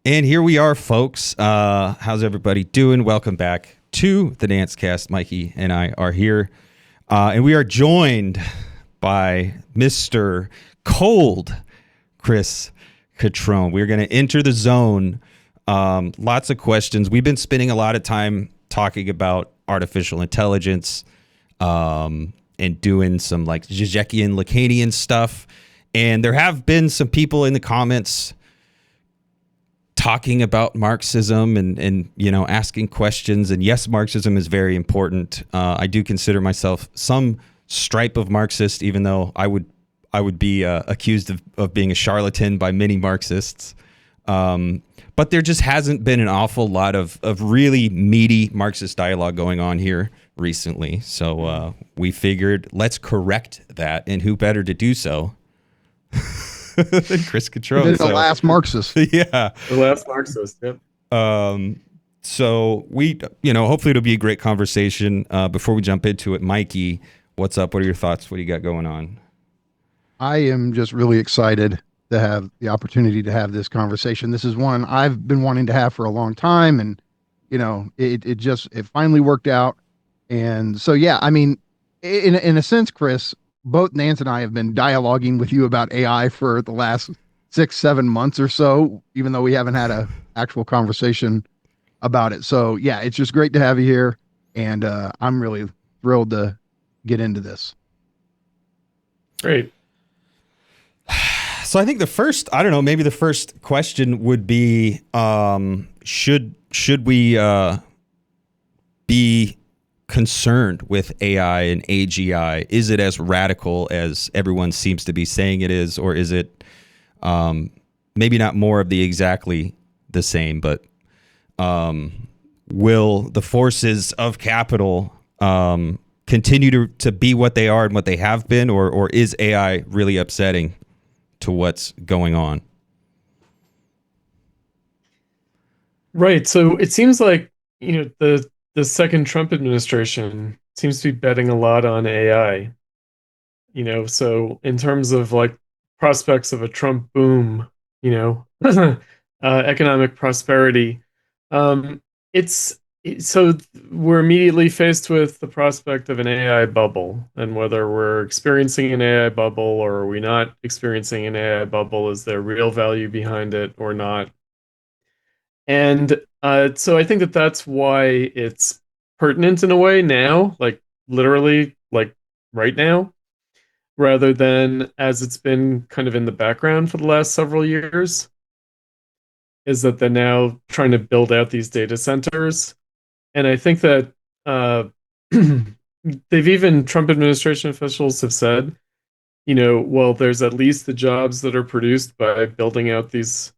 And here we are, folks. How's everybody doing? Welcome back to the Dance Cast. Mikey and I are here. And we are joined by Mr. Cold Chris Cutrone. We're going to enter the zone. Lots of questions. We've been spending a lot of time talking about artificial intelligence and doing some like Zizekian, Lacanian stuff. And there have been some people in the comments talking about Marxism and you know, asking questions. And yes, Marxism is very important. I do consider myself some stripe of Marxist, even though I would be accused of being a charlatan by many Marxists. But there just hasn't been an awful lot of really meaty Marxist dialogue going on here recently. So we figured let's correct that. And who better to do so than Chris Cutrone? The last Marxist. Yeah. The last Marxist, yep. So we, you know, hopefully it'll be a great conversation. Before we jump into it, Mikey, what's up? What are your thoughts? What do you got going on? I am just really excited to have the opportunity to have this conversation. This is one I've been wanting to have for a long time. And, you know, it finally worked out. And so, yeah, I mean, in a sense, Chris, both Nance and I have been dialoguing with you about AI for the last 6-7 months or so, even though we haven't had a actual conversation about it. So yeah, it's just great to have you here. And I'm really thrilled to get into this. Great. So I think maybe the first question would be, should we be concerned with AI and AGI? Is it as radical as everyone seems to be saying it is, or is it maybe not more of the exactly the same, but will the forces of capital continue to be what they are and what they have been, or is AI really upsetting to what's going on? Right. So it seems like, you know, the second Trump administration seems to be betting a lot on AI. You know, so in terms of like prospects of a Trump boom, you know, economic prosperity, so we're immediately faced with the prospect of an AI bubble, and whether we're experiencing an AI bubble or are we not experiencing an AI bubble, is there real value behind it or not? And so I think that that's why it's pertinent in a way now, like literally, like right now, rather than as it's been kind of in the background for the last several years, is that they're now trying to build out these data centers. And I think that Trump administration officials have said, you know, well, there's at least the jobs that are produced by building out these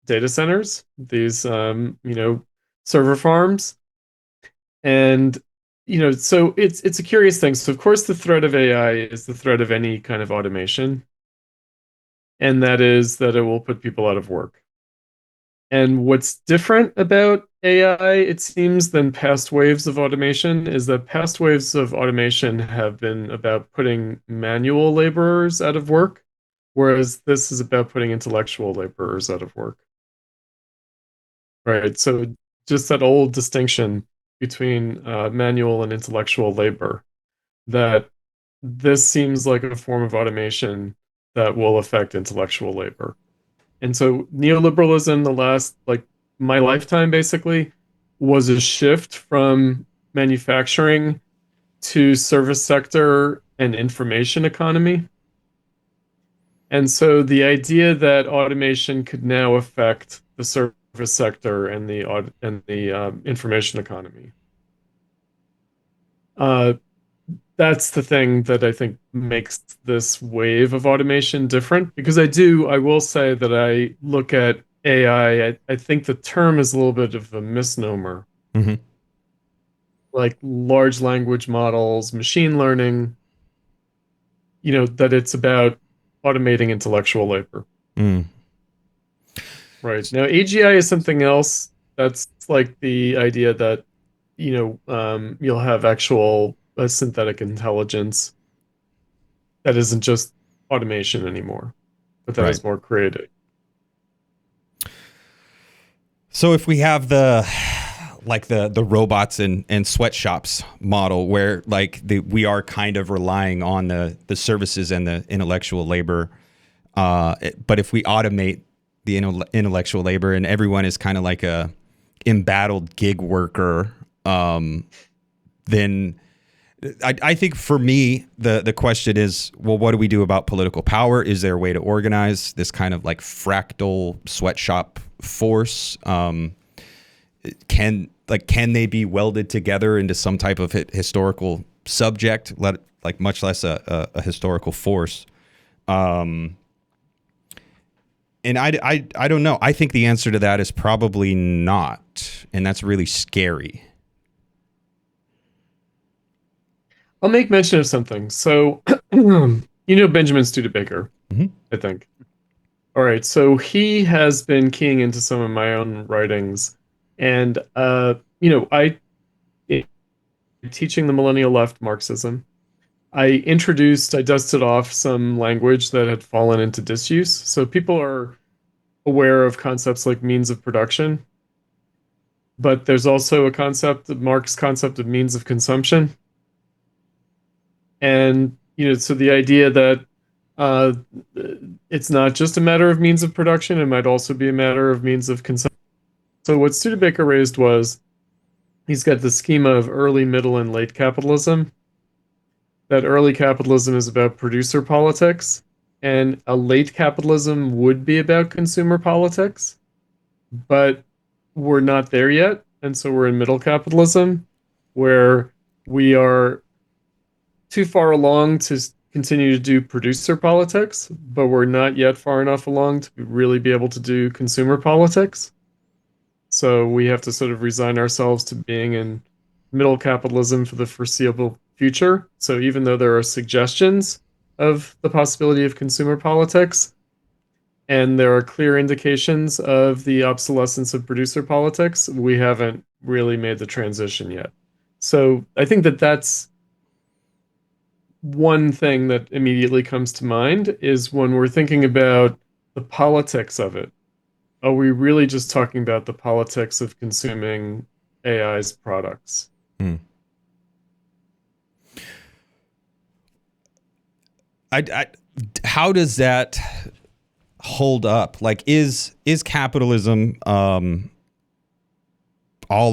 data centers, these, you know, server farms. And, you know, so it's a curious thing. So of course the threat of AI is the threat of any kind of automation. And that is that it will put people out of work. And what's different about AI, it seems, than past waves of automation is that past waves of automation have been about putting manual laborers out of work, whereas this is about putting intellectual laborers out of work. Right. So just that old distinction between manual and intellectual labor, that this seems like a form of automation that will affect intellectual labor. And so neoliberalism, the last, like my lifetime basically, was a shift from manufacturing to service sector and information economy. And so the idea that automation could now affect the service sector and the information economy. That's the thing that I think makes this wave of automation different, because I will say that I look at AI, I think the term is a little bit of a misnomer. Mm-hmm. Like large language models, machine learning, you know, that it's about automating intellectual labor. Mm. Right. Now, AGI is something else. That's like the idea that, you know, you'll have actual synthetic intelligence that isn't just automation anymore, but that Right. is more creative. So if we have the robots and sweatshops model where we are kind of relying on the services and the intellectual labor, but if we automate the intellectual labor and everyone is kind of like a embattled gig worker, then I think for me the question is, well, what do we do about political power? Is there a way to organize this kind of like fractal sweatshop force? Can they be welded together into some type of historical subject, much less a historical force? And I don't know. I think the answer to that is probably not, and that's really scary. I'll make mention of something. So, Benjamin Studebaker, I think. All right, so he has been keying into some of my own writings, and I teaching the millennial left Marxism. I dusted off some language that had fallen into disuse. So people are aware of concepts like means of production, but there's also the Marx concept of means of consumption. And, so the idea that it's not just a matter of means of production, it might also be a matter of means of consumption. So what Studebaker raised was he's got the schema of early, middle, and late capitalism. That early capitalism is about producer politics, and a late capitalism would be about consumer politics, but we're not there yet. And so we're in middle capitalism, where we are too far along to continue to do producer politics, but we're not yet far enough along to really be able to do consumer politics. So we have to sort of resign ourselves to being in middle capitalism for the foreseeable future. So even though there are suggestions of the possibility of consumer politics, and there are clear indications of the obsolescence of producer politics, we haven't really made the transition yet. So I think that that's one thing that immediately comes to mind is when we're thinking about the politics of it. Are we really just talking about the politics of consuming AI's products? How does that hold up? Like, is capitalism all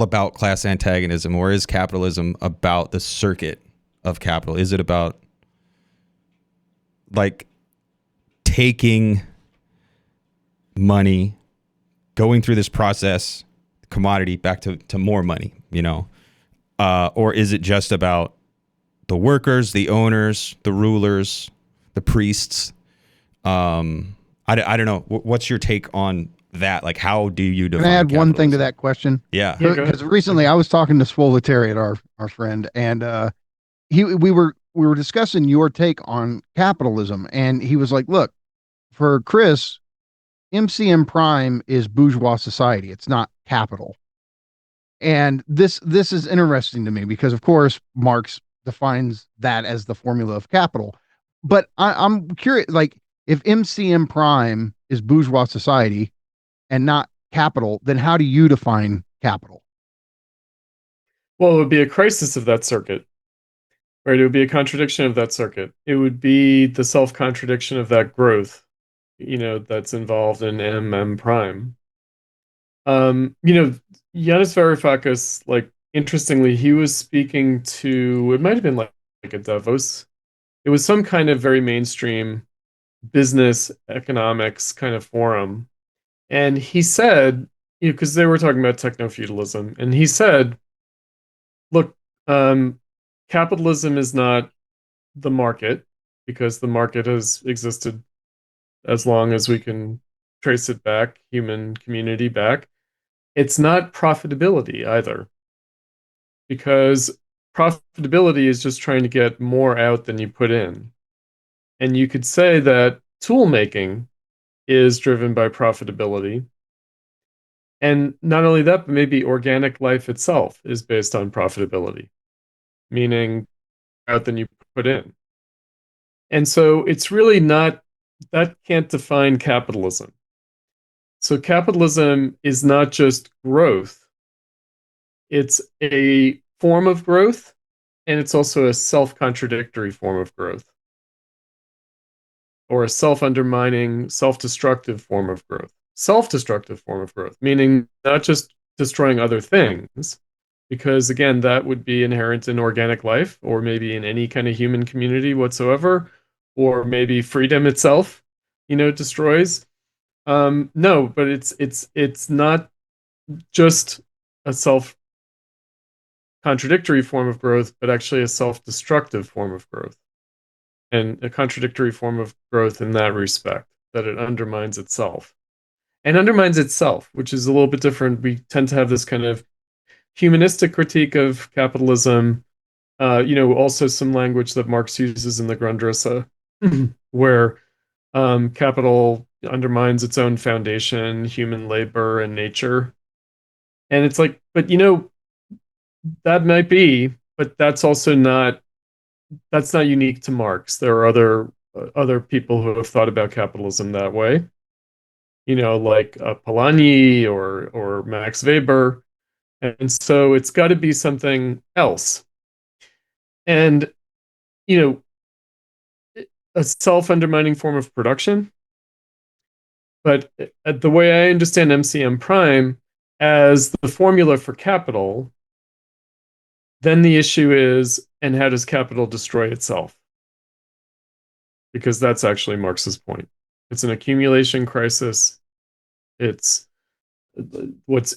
about class antagonism, or is capitalism about the circuit of capital? Is it about like taking money, going through this process, commodity back to more money, or is it just about the workers, the owners, the rulers, the priests? I don't know. What's your take on that? Like, how do you define Can I add capitalism? one thing to that question? Yeah. Because recently I was talking to Proletariat, our friend, and we were discussing your take on capitalism, and he was like, "Look, for Chris, MCM prime is bourgeois society. It's not capital." And this is interesting to me because, of course, Marx defines that as the formula of capital. But I'm curious, like, if MCM prime is bourgeois society and not capital, then how do you define capital? Well, it would be a crisis of that circuit, right? It would be a contradiction of that circuit. It would be the self-contradiction of that growth, that's involved in MM prime. Yanis Varoufakis, like, interestingly, he was speaking to, it might have been like a Davos. It was some kind of very mainstream business economics kind of forum. And he said, because they were talking about technofeudalism, and he said, look, capitalism is not the market, because the market has existed as long as we can trace it back, human community back. It's not profitability either, because profitability is just trying to get more out than you put in. And you could say that tool making is driven by profitability. And not only that, but maybe organic life itself is based on profitability, meaning out than you put in. And so it's really not, that can't define capitalism. So capitalism is not just growth, it's a form of growth, and it's also a self-contradictory form of growth, or a self-undermining, self-destructive form of growth. Self-destructive form of growth, meaning not just destroying other things, because again, that would be inherent in organic life, or maybe in any kind of human community whatsoever, or maybe freedom itself, destroys. No, but it's not just a self-contradictory form of growth, but actually a self-destructive form of growth, and a contradictory form of growth in that respect, that it undermines itself. And undermines itself, which is a little bit different. We tend to have this kind of humanistic critique of capitalism, also some language that Marx uses in the Grundrisse, where capital undermines its own foundation, human labor and nature. And it's like, but that might be, but that's not unique to Marx. There are other people who have thought about capitalism that way, like Polanyi or Max Weber. And so it's got to be something else. And, you know, a self-undermining form of production. But the way I understand MCM prime as the formula for capital, then the issue is, and how does capital destroy itself? Because that's actually Marx's point. It's an accumulation crisis. It's what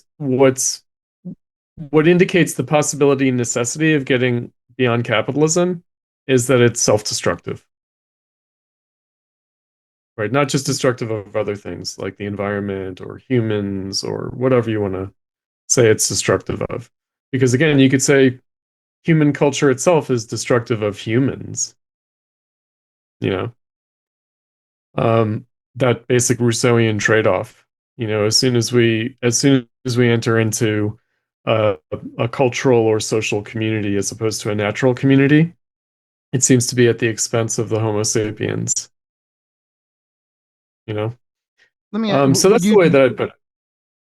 indicates the possibility and necessity of getting beyond capitalism is that it's self-destructive. Right? Not just destructive of other things like the environment or humans or whatever you want to say it's destructive of. Because again, you could say human culture itself is destructive of humans. You know, that basic Rousseauian trade-off. As soon as we enter into a cultural or social community as opposed to a natural community, it seems to be at the expense of the Homo sapiens. You know, Let me ask, so would that's the you way that I put it.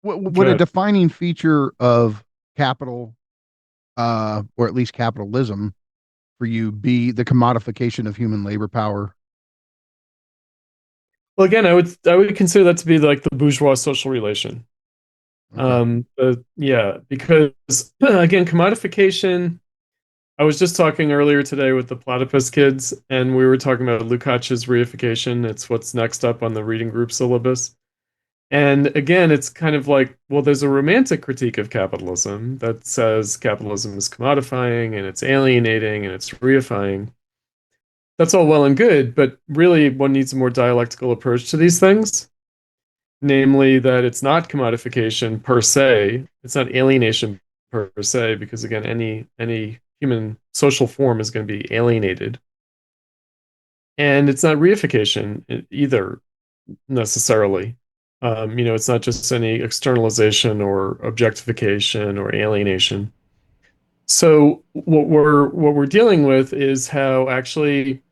Go would a ahead. defining feature of capital, or at least capitalism, for you be the commodification of human labor power? Well, again, I would consider that to be like the bourgeois social relation. Okay. Yeah, because again, commodification. I was just talking earlier today with the platypus kids, and we were talking about Lukács's reification. It's what's next up on the reading group syllabus. And again, it's kind of like, well, there's a romantic critique of capitalism that says capitalism is commodifying and it's alienating and it's reifying. That's all well and good, but really one needs a more dialectical approach to these things, namely that it's not commodification per se, it's not alienation per se, because again, any human social form is going to be alienated. And it's not reification either necessarily. It's not just any externalization or objectification or alienation. So what we're dealing with is how actually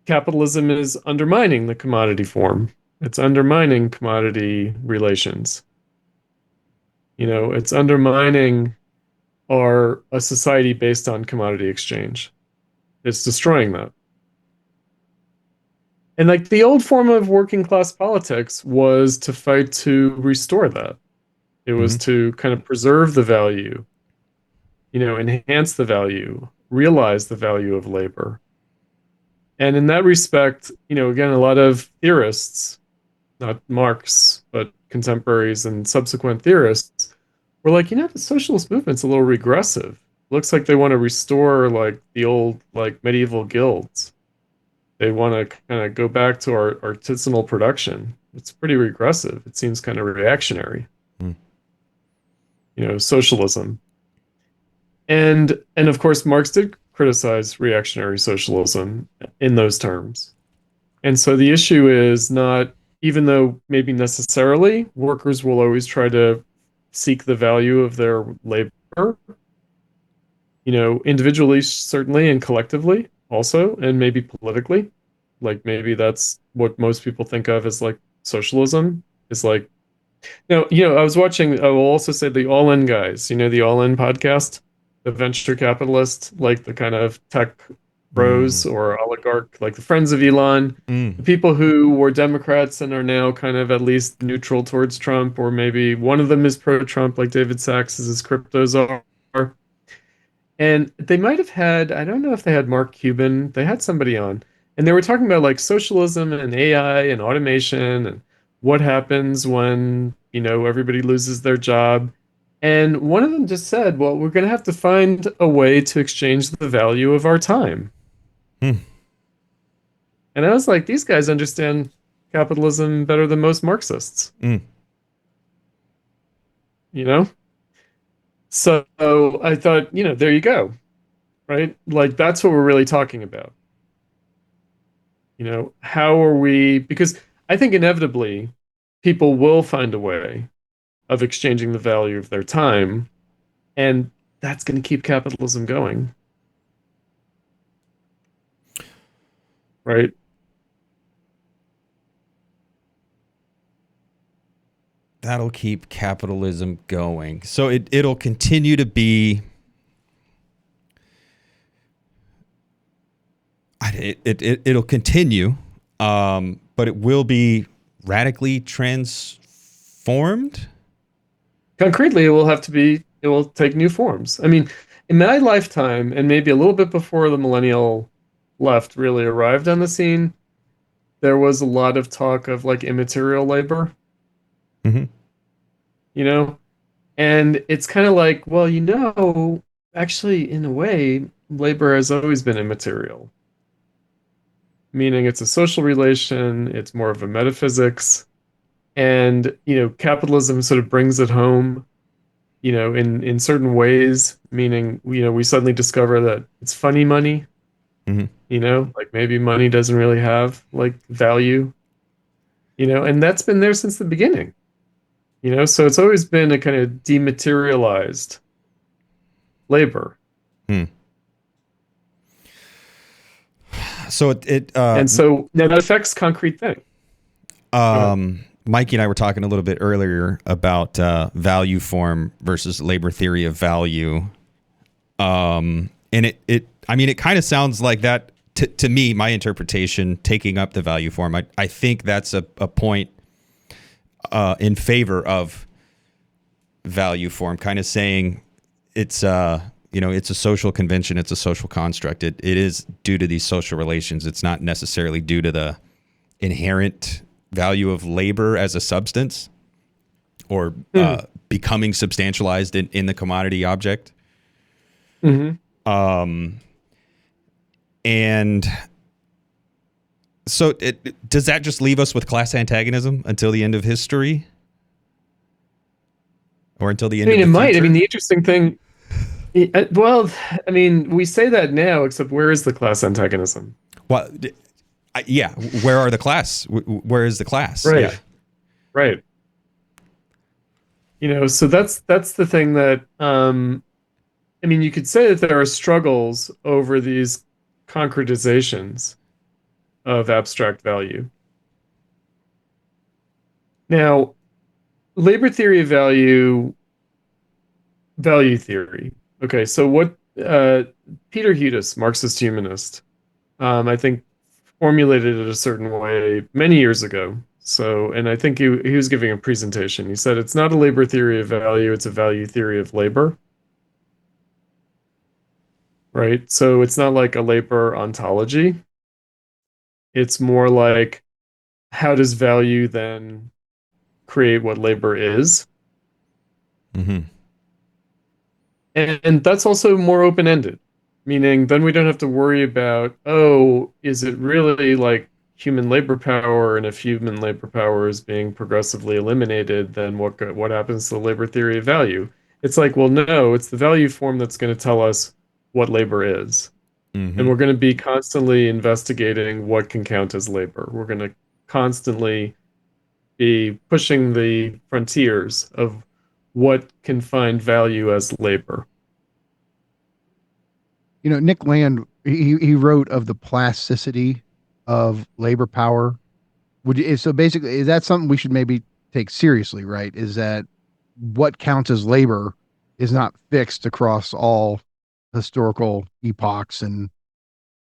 capitalism is undermining the commodity form. It's undermining commodity relations. It's undermining a society based on commodity exchange. It's destroying that. And like the old form of working class politics was to fight to restore that. It was to kind of preserve the value, enhance the value, realize the value of labor. And in that respect, again, a lot of theorists, not Marx, but contemporaries and subsequent theorists, were like, the socialist movement's a little regressive. Looks like they want to restore like the old like medieval guilds. They want to kind of go back to our artisanal production. It's pretty regressive. It seems kind of reactionary. Mm. Socialism. And of course Marx did criticize reactionary socialism in those terms. And so the issue is not, even though maybe necessarily workers will always try to seek the value of their labor, individually certainly and collectively also, and maybe politically. Like maybe that's what most people think of as like socialism, is like Now, I was watching, I will also say the All In guys, the All In podcast, the venture capitalist, like the kind of tech Mm, bros or oligarch, like the friends of Elon, the mm, people who were Democrats and are now kind of at least neutral towards Trump, or maybe one of them is pro-Trump, like David Sachs as his cryptos are. And they might have had, I don't know if they had Mark Cuban, they had somebody on, and they were talking about like socialism and AI and automation and what happens when, everybody loses their job. And one of them just said, well, we're going to have to find a way to exchange the value of our time. mm, And I was like, these guys understand capitalism better than most Marxists, mm. you know? So I thought, there you go, right? Like that's what we're really talking about. How are we? Because I think inevitably people will find a way of exchanging the value of their time, and that's going to keep capitalism going, right? That'll keep capitalism going. So it'll continue to be. It'll continue, but it will be radically transformed. Concretely, it will take new forms. I mean, in my lifetime, and maybe a little bit before the millennial left really arrived on the scene, there was a lot of talk of like immaterial labor, Hmm. you know? And it's kind of like, well, actually, in a way, labor has always been immaterial, meaning it's a social relation, it's more of a metaphysics. And, capitalism sort of brings it home, in certain ways, meaning, we suddenly discover that it's funny money, Hmm. like maybe money doesn't really have like value, and that's been there since the beginning, so it's always been a kind of dematerialized labor. Hmm. So And so that affects concrete things. Go ahead. Mikey and I were talking a little bit earlier about value form versus labor theory of value. And I mean, it kind of sounds like that to me, my interpretation, taking up the value form. I think that's a point in favor of value form, kind of saying it's, it's a social convention. It's a social construct. It is due to these social relations. It's not necessarily due to the inherent value of labor as a substance or becoming substantialized in the commodity object. Mm-hmm. And so does that just leave us with class antagonism until the end of history or until the I end of mean, it the might. I future? mean, the interesting thing, well, I mean, we say that now, except where is the class antagonism? Well, yeah. Where are the class? Where is the class? Right, Yeah. right. So that's the thing that I mean, you could say that there are struggles over these concretizations of abstract value. Now, labor theory of value theory. Okay, so what Peter Hudis, Marxist humanist, I think formulated it a certain way many years ago. So, and I think he was giving a presentation. He said it's not a labor theory of value, it's a value theory of labor, right? So it's not like a labor ontology. It's more like how does value then create what labor is? Mm-hmm. And that's also more open-ended, meaning then we don't have to worry about, oh, is it really like human labor power? And if human labor power is being progressively eliminated, then what happens to the labor theory of value? It's like, well, no, it's the value form that's going to tell us what labor is. And Mm-hmm. we're going to be constantly investigating what can count as labor. We're going to constantly be pushing the frontiers of what can find value as labor. Nick Land, he wrote of the plasticity of labor power. So basically, is that something we should maybe take seriously, right, is that what counts as labor is not fixed across all historical epochs and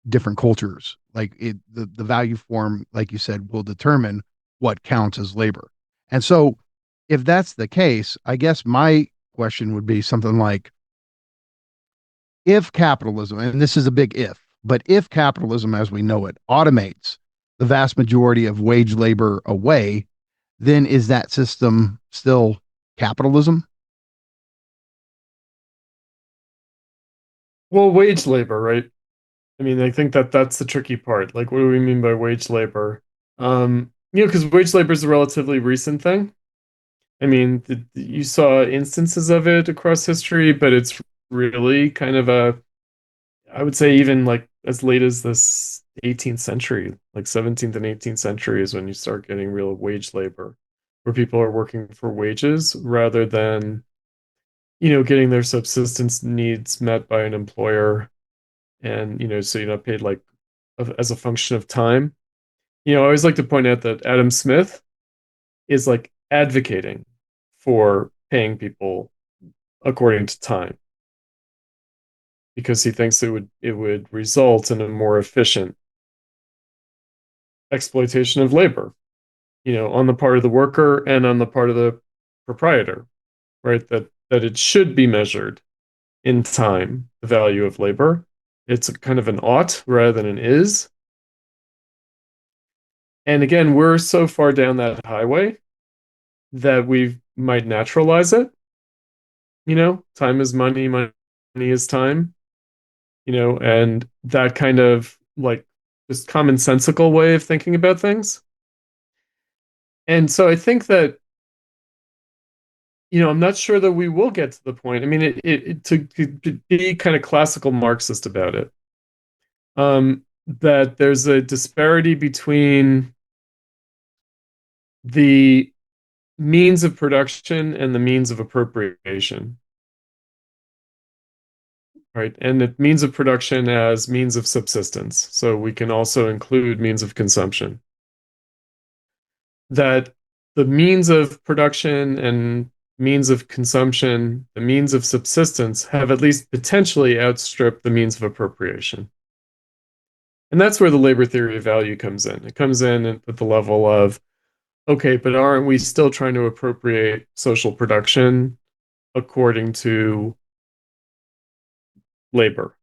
different cultures. Like the value form, like you said, will determine what counts as labor. And so, if that's the case, I guess my question would be something like, if capitalism, and this is a big if, but if capitalism as we know it automates the vast majority of wage labor away, then is that system still capitalism? Well, wage labor, right? I mean, I think that that's the tricky part. Like, what do we mean by wage labor? Because wage labor is a relatively recent thing. I mean, you saw instances of it across history, but it's really kind of I would say even like as late as this 18th century, like 17th and 18th century is when you start getting real wage labor, where people are working for wages rather than, getting their subsistence needs met by an employer. And, so you're not paid like as a function of time. I always like to point out that Adam Smith is like advocating for paying people according to time because he thinks it would result in a more efficient exploitation of labor, on the part of the worker and on the part of the proprietor, right? That it should be measured in time, the value of labor. It's a kind of an ought rather than an is. And again, we're so far down that highway that we might naturalize it. Time is money, money is time, and that kind of like just commonsensical way of thinking about things. And so I think that, I'm not sure that we will get to the point. I mean, to be kind of classical Marxist about it, that there's a disparity between the means of production and the means of appropriation, right? And the means of production as means of subsistence. So we can also include means of consumption. That the means of production and means of consumption, the means of subsistence, have at least potentially outstripped the means of appropriation. And that's where the labor theory of value comes in. It comes in at the level of, okay, but aren't we still trying to appropriate social production according to labor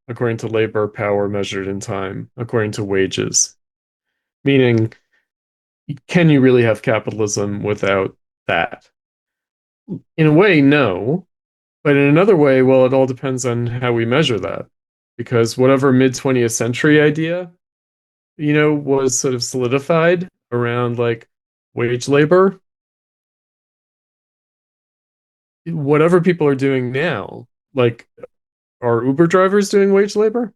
power measured in time, according to wages? Meaning, can you really have capitalism without that? In a way, no. But in another way, well, it all depends on how we measure that. Because whatever mid 20th century idea, was sort of solidified around like wage labor, whatever people are doing now, like are Uber drivers doing wage labor?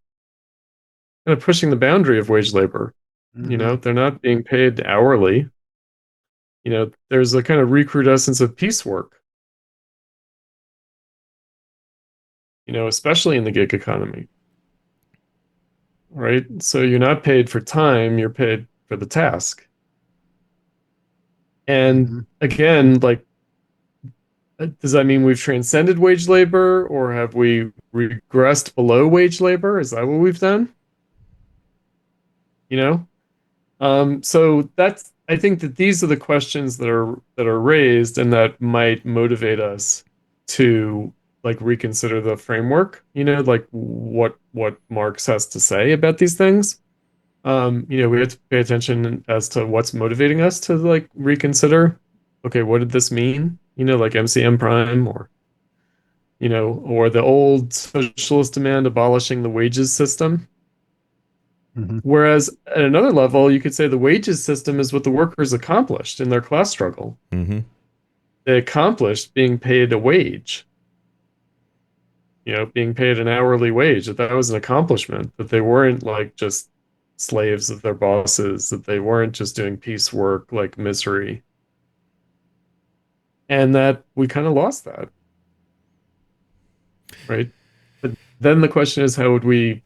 Kind of pushing the boundary of wage labor. Mm-hmm. They're not being paid hourly. There's a kind of recrudescence of piecework, especially in the gig economy, right? So you're not paid for time, you're paid for the task. And Mm-hmm. again, like, does that mean we've transcended wage labor or have we regressed below wage labor? Is that what we've done? You know? So that's I think that these are the questions that are raised and that might motivate us to like reconsider the framework, like what Marx has to say about these things. We have to pay attention as to what's motivating us to like reconsider, okay, what did this mean? Like MCM prime or the old socialist demand abolishing the wages system. Mm-hmm. Whereas at another level, you could say the wages system is what the workers accomplished in their class struggle. Mm-hmm. They accomplished being paid a wage, being paid an hourly wage, that was an accomplishment, that they weren't like just slaves of their bosses, that they weren't just doing piecework like misery. And that we kind of lost that, right? But then the question is how would we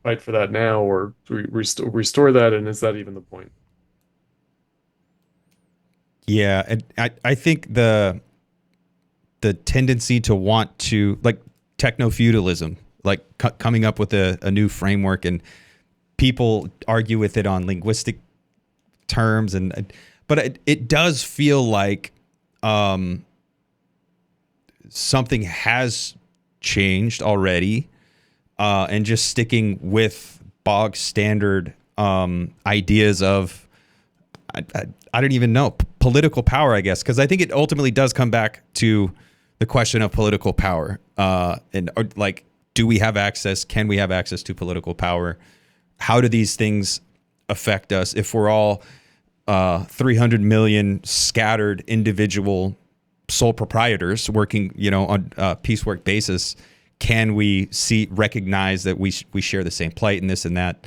fight for that now or restore that, and is that even the point? Yeah, and I think the tendency to want to, like, technofeudalism, like coming up with a new framework, and people argue with it on linguistic terms, and but it does feel like something has changed already, and just sticking with bog standard ideas of I don't even know, political power, I guess, because I think it ultimately does come back to the question of political power, and like, do we have access? Can we have access to political power? How do these things affect us if we're all 300 million scattered individual sole proprietors working, on a piecework basis? Can we recognize that we share the same plight and this and that?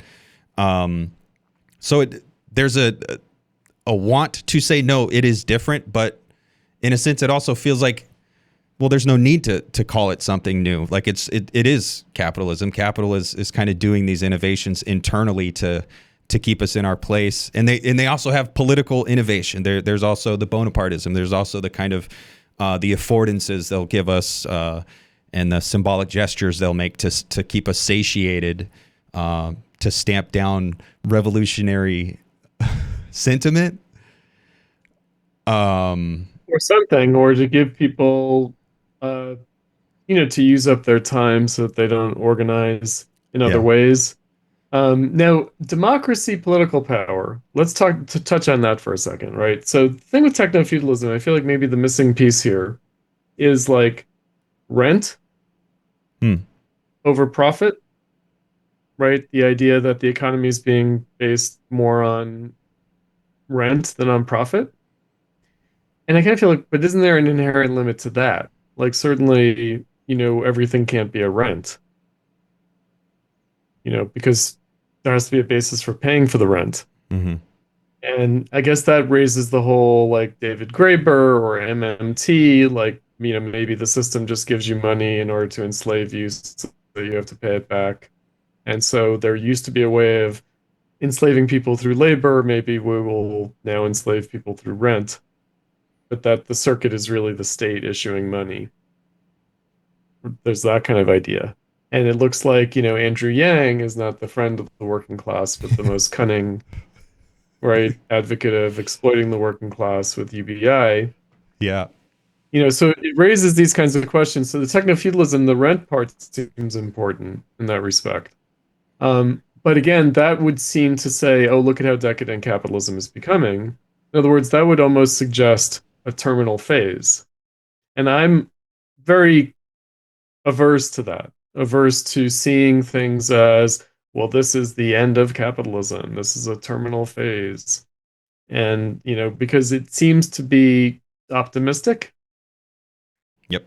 So there's a want to say, no, it is different, but in a sense, it also feels like, well, there's no need to call it something new. Like it is capitalism. Capital is kind of doing these innovations internally to keep us in our place. And they also have political innovation. There's also the Bonapartism. There's also the kind of the affordances they'll give us, and the symbolic gestures they'll make to keep us satiated, to stamp down revolutionary sentiment. Or something, or to give people, to use up their time so that they don't organize in other ways. Now, democracy, political power. Let's touch on that for a second, right? So the thing with techno-feudalism, I feel like maybe the missing piece here is like rent over profit, right? The idea that the economy is being based more on rent than on profit. And I kind of feel like, but isn't there an inherent limit to that? Like, certainly, everything can't be a rent, because there has to be a basis for paying for the rent. Mm-hmm. And I guess that raises the whole, like, David Graeber or MMT, like, maybe the system just gives you money in order to enslave you, so you have to pay it back. And so there used to be a way of enslaving people through labor. Maybe we will now enslave people through rent, but that the circuit is really the state issuing money. There's that kind of idea. And it looks like, Andrew Yang is not the friend of the working class, but the most cunning, right, advocate of exploiting the working class with UBI. Yeah. So it raises these kinds of questions. So the techno-feudalism, the rent part seems important in that respect. But again, that would seem to say, oh, look at how decadent capitalism is becoming. In other words, that would almost suggest a terminal phase. And I'm very averse to that, averse to seeing things as, well, this is the end of capitalism. This is a terminal phase. And, because it seems to be optimistic. Yep.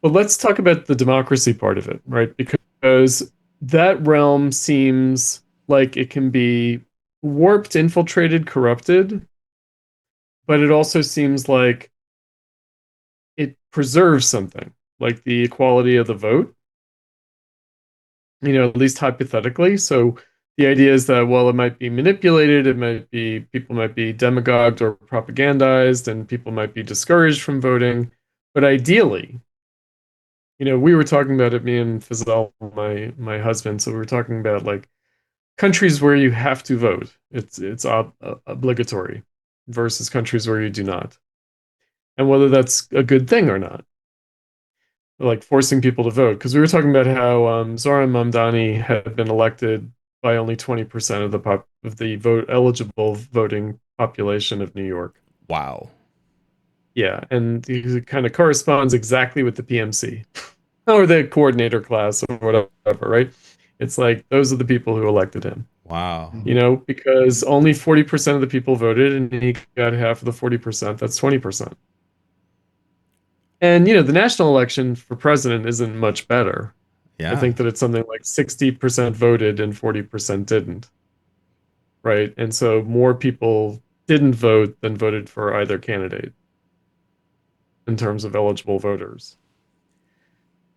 But let's talk about the democracy part of it, right? Because that realm seems like it can be warped, infiltrated, corrupted, but it also seems like it preserves something, like the equality of the vote, at least hypothetically. So the idea is that, well, it might be manipulated, people might be demagogued or propagandized, and people might be discouraged from voting. But ideally, we were talking about it, me and Fazal, my husband. So we were talking about, like, countries where you have to vote. It's obligatory versus countries where you do not. And whether that's a good thing or not. Like forcing people to vote. Because we were talking about how Zoran Mamdani had been elected by only 20% of the eligible voting population of New York. Wow. Yeah, and he kind of corresponds exactly with the PMC or the coordinator class or whatever, right? It's like those are the people who elected him. Wow. Because only 40% of the people voted and he got half of the 40%. That's 20%. And, the national election for president isn't much better. Yeah. I think that it's something like 60% voted and 40% didn't. Right? And so more people didn't vote than voted for either candidate in terms of eligible voters.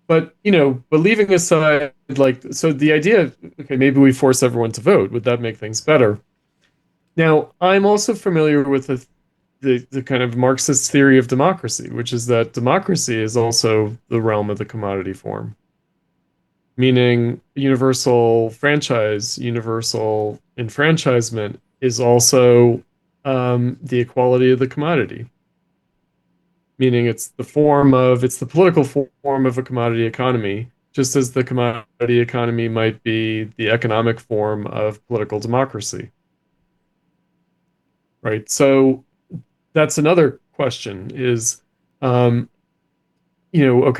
But, but leaving aside, like, so the idea of, okay, maybe we force everyone to vote. Would that make things better? Now, I'm also familiar with the kind of Marxist theory of democracy, which is that democracy is also the realm of the commodity form, meaning universal franchise, universal enfranchisement is also the equality of the commodity, meaning it's the political form of a commodity economy, just as the commodity economy might be the economic form of political democracy. Right. So that's another question is, okay,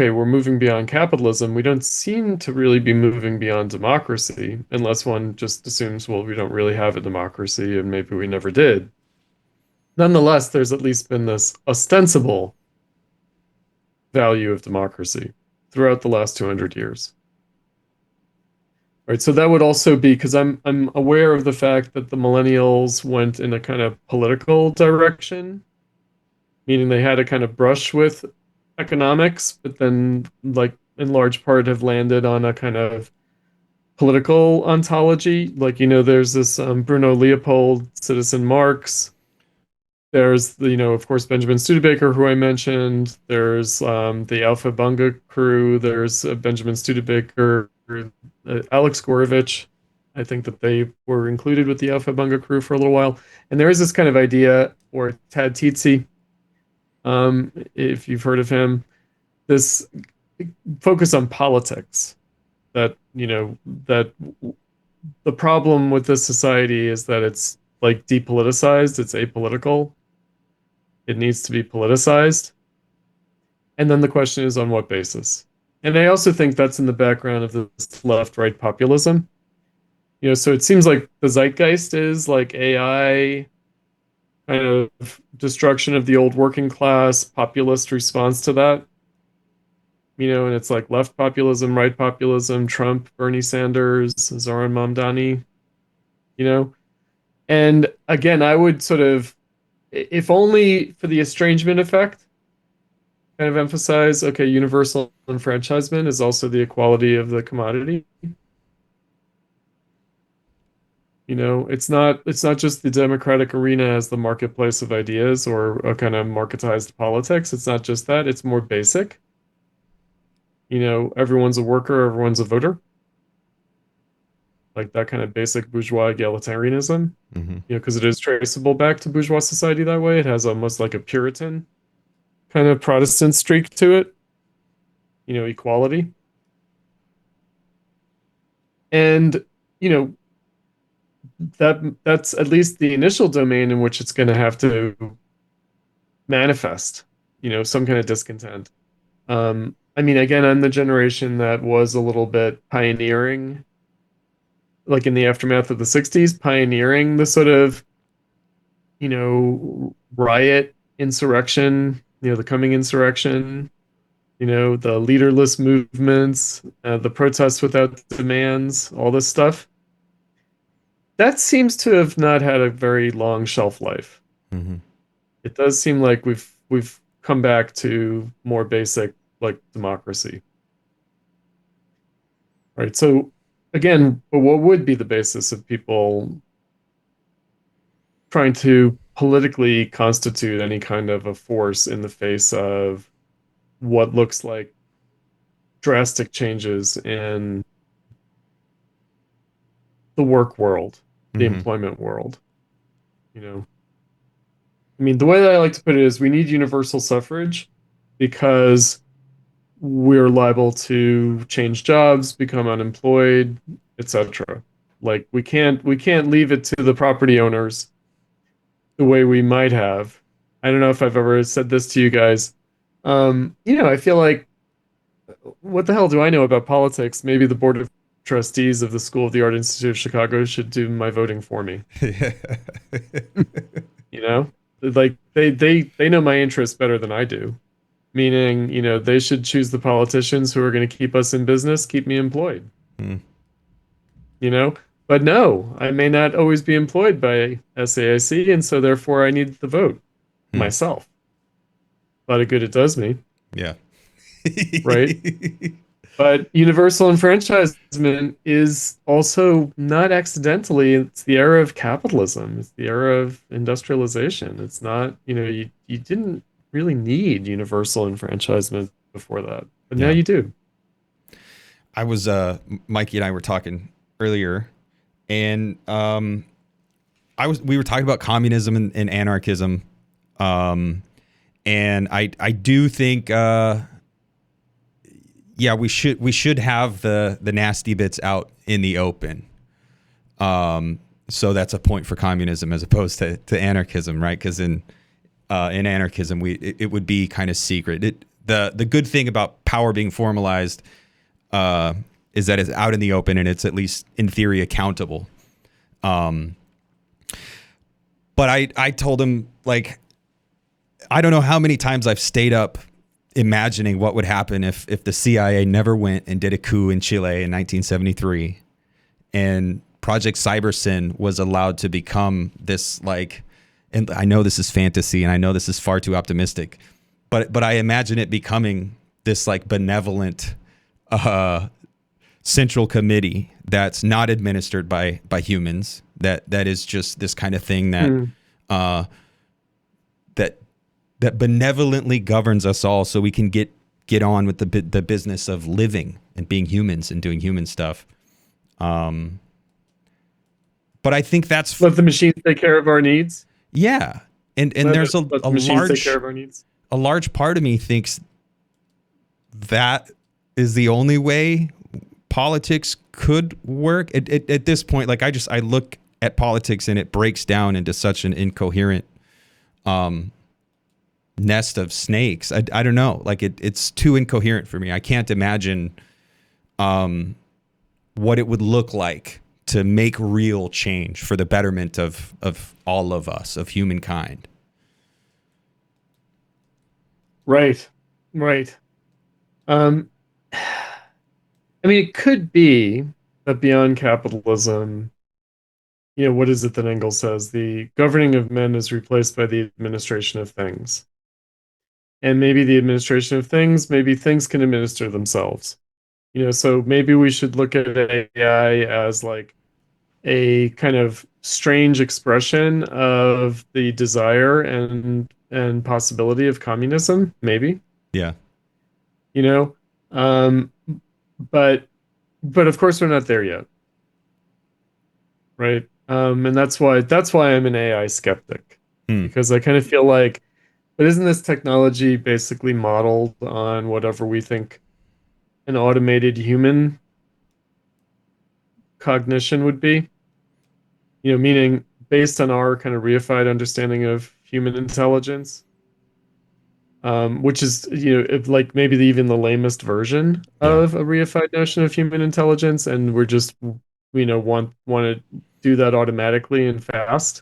we're moving beyond capitalism. We don't seem to really be moving beyond democracy, unless one just assumes, well, we don't really have a democracy and maybe we never did. Nonetheless, there's at least been this ostensible value of democracy throughout the last 200 years. Right, so that would also be because I'm aware of the fact that the millennials went in a kind of political direction, meaning they had a kind of brush with economics, but then, like, in large part have landed on a kind of political ontology. Like, there's this Bruno Leopold, Citizen Marx. There's of course, Benjamin Studebaker, who I mentioned. There's the Alpha Bunga crew. There's Benjamin Studebaker, Alex Gorovich. I think that they were included with the Alpha Bunga crew for a little while. And there is this kind of idea, or Tad Tietze, if you've heard of him, this focus on politics. That that the problem with this society is that it's like depoliticized. It's apolitical. It needs to be politicized. And then the question is, on what basis? And I also think that's in the background of this left-right populism. So it seems like the zeitgeist is like AI, kind of destruction of the old working class, populist response to that. And it's like left populism, right populism, Trump, Bernie Sanders, Zoran Mamdani, And again, I would sort of, if only for the estrangement effect, kind of emphasize, okay, universal enfranchisement is also the equality of the commodity. It's not just the democratic arena as the marketplace of ideas or a kind of marketized politics. It's not just that, it's more basic. Everyone's a worker, everyone's a voter. Like that kind of basic bourgeois egalitarianism, because it is traceable back to bourgeois society that way. It has almost like a Puritan kind of Protestant streak to it, equality. And, that's at least the initial domain in which it's going to have to manifest, some kind of discontent. Again, I'm the generation that was a little bit pioneering, like in the aftermath of the 60s, pioneering the sort of, riot insurrection, the coming insurrection, the leaderless movements, the protests without demands, all this stuff. That seems to have not had a very long shelf life. It does seem like we've come back to more basic, like, democracy. Right. So again, but what would be the basis of people trying to politically constitute any kind of a force in the face of what looks like drastic changes in the work world, the employment world? The way that I like to put it is we need universal suffrage because we're liable to change jobs, become unemployed, etc. Like we can't leave it to the property owners the way we might have. I don't know if I've ever said this to you guys. I feel like, what the hell do I know about politics? Maybe the board of trustees of the School of the Art Institute of Chicago should do my voting for me. Like they know my interests better than I do. Meaning, they should choose the politicians who are going to keep us in business, keep me employed. But no, I may not always be employed by SAIC, and so therefore I need the vote myself. A lot of good it does me. Yeah. Right? But universal enfranchisement is also not accidentally, it's the era of capitalism. It's the era of industrialization. It's not, you didn't really need universal enfranchisement before that, but now Yeah. you do. I was Mikey and I were talking earlier, and we were talking about communism and anarchism, and I do think we should have the nasty bits out in the open. So that's a point for communism as opposed to anarchism, right? Because in anarchism it would be kind of secret. The good thing about power being formalized is that it's out in the open and it's at least in theory accountable. But I told him, like, I don't know how many times I've stayed up imagining what would happen if the CIA never went and did a coup in Chile in 1973 and Project Cybersyn was allowed to become this, like, and I know this is fantasy and I know this is far too optimistic, but I imagine it becoming this, like, benevolent central committee that's not administered by humans, that is just this kind of thing that that benevolently governs us all, so we can get on with the business of living and being humans and doing human stuff. But I think that's Let the machines take care of our needs. Yeah, and there's a machines take care of our needs. A large part of me thinks that is the only way politics could work at this point. Like, I look at politics and it breaks down into such an incoherent nest of snakes. I don't know. Like, it's too incoherent for me. I can't imagine what it would look like to make real change for the betterment of all of us, of humankind. Right. I mean, it could be that beyond capitalism, what is it that Engels says? The governing of men is replaced by the administration of things. And maybe the administration of things, maybe things can administer themselves. So maybe we should look at AI as like a kind of strange expression of the desire and possibility of communism, maybe. Yeah. But of course we're not there yet. Right? And that's why I'm an AI skeptic. Because I kind of feel like, but isn't this technology basically modeled on whatever we think an automated human cognition would be? Meaning based on our kind of reified understanding of human intelligence, which is, like maybe even the lamest version of a reified notion of human intelligence, and we're just, want to do that automatically and fast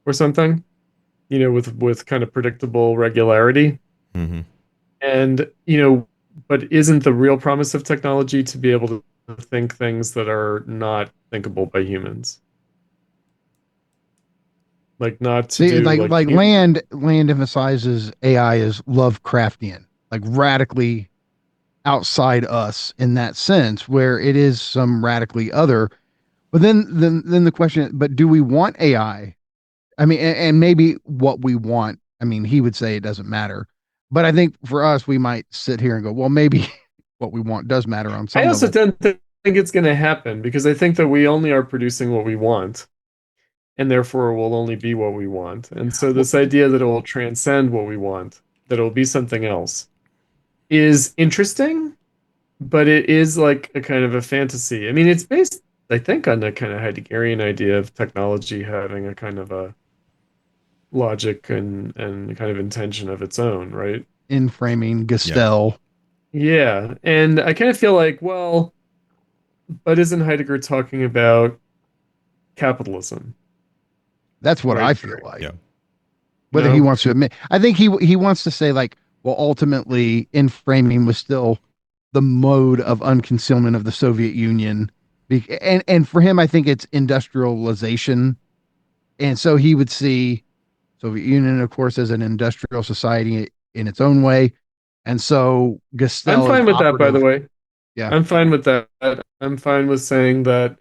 or something, with kind of predictable regularity. Mm-hmm. And, but isn't the real promise of technology to be able to think things that are not thinkable by humans? Like, not to See, do like land emphasizes AI as Lovecraftian, like radically outside us in that sense, where it is some radically other. But then the question, but do we want AI? I mean, and maybe what we want. I mean, he would say it doesn't matter, but I think for us, we might sit here and go, well, maybe what we want does matter on some I also level. don't think it's going to happen, because I think that we only are producing what we want, and therefore it will only be what we want. And so this idea that it will transcend what we want, that it will be something else, is interesting, but it is like a kind of a fantasy. I mean, it's based, I think, on the kind of Heideggerian idea of technology having a kind of a logic and kind of intention of its own, right? In framing Gestel. Yeah. And I kind of feel like, well, but isn't Heidegger talking about capitalism? That's what Right. I feel like. Yeah. Whether No. he wants to admit, I think he wants to say like, well, ultimately, in framing was still the mode of unconcealment of the Soviet Union, and for him, I think it's industrialization, and so he would see Soviet Union, of course, as an industrial society in its own way, And so I'm Gestel is fine with that, by the operative. way. Yeah. I'm fine with that. I'm fine with saying that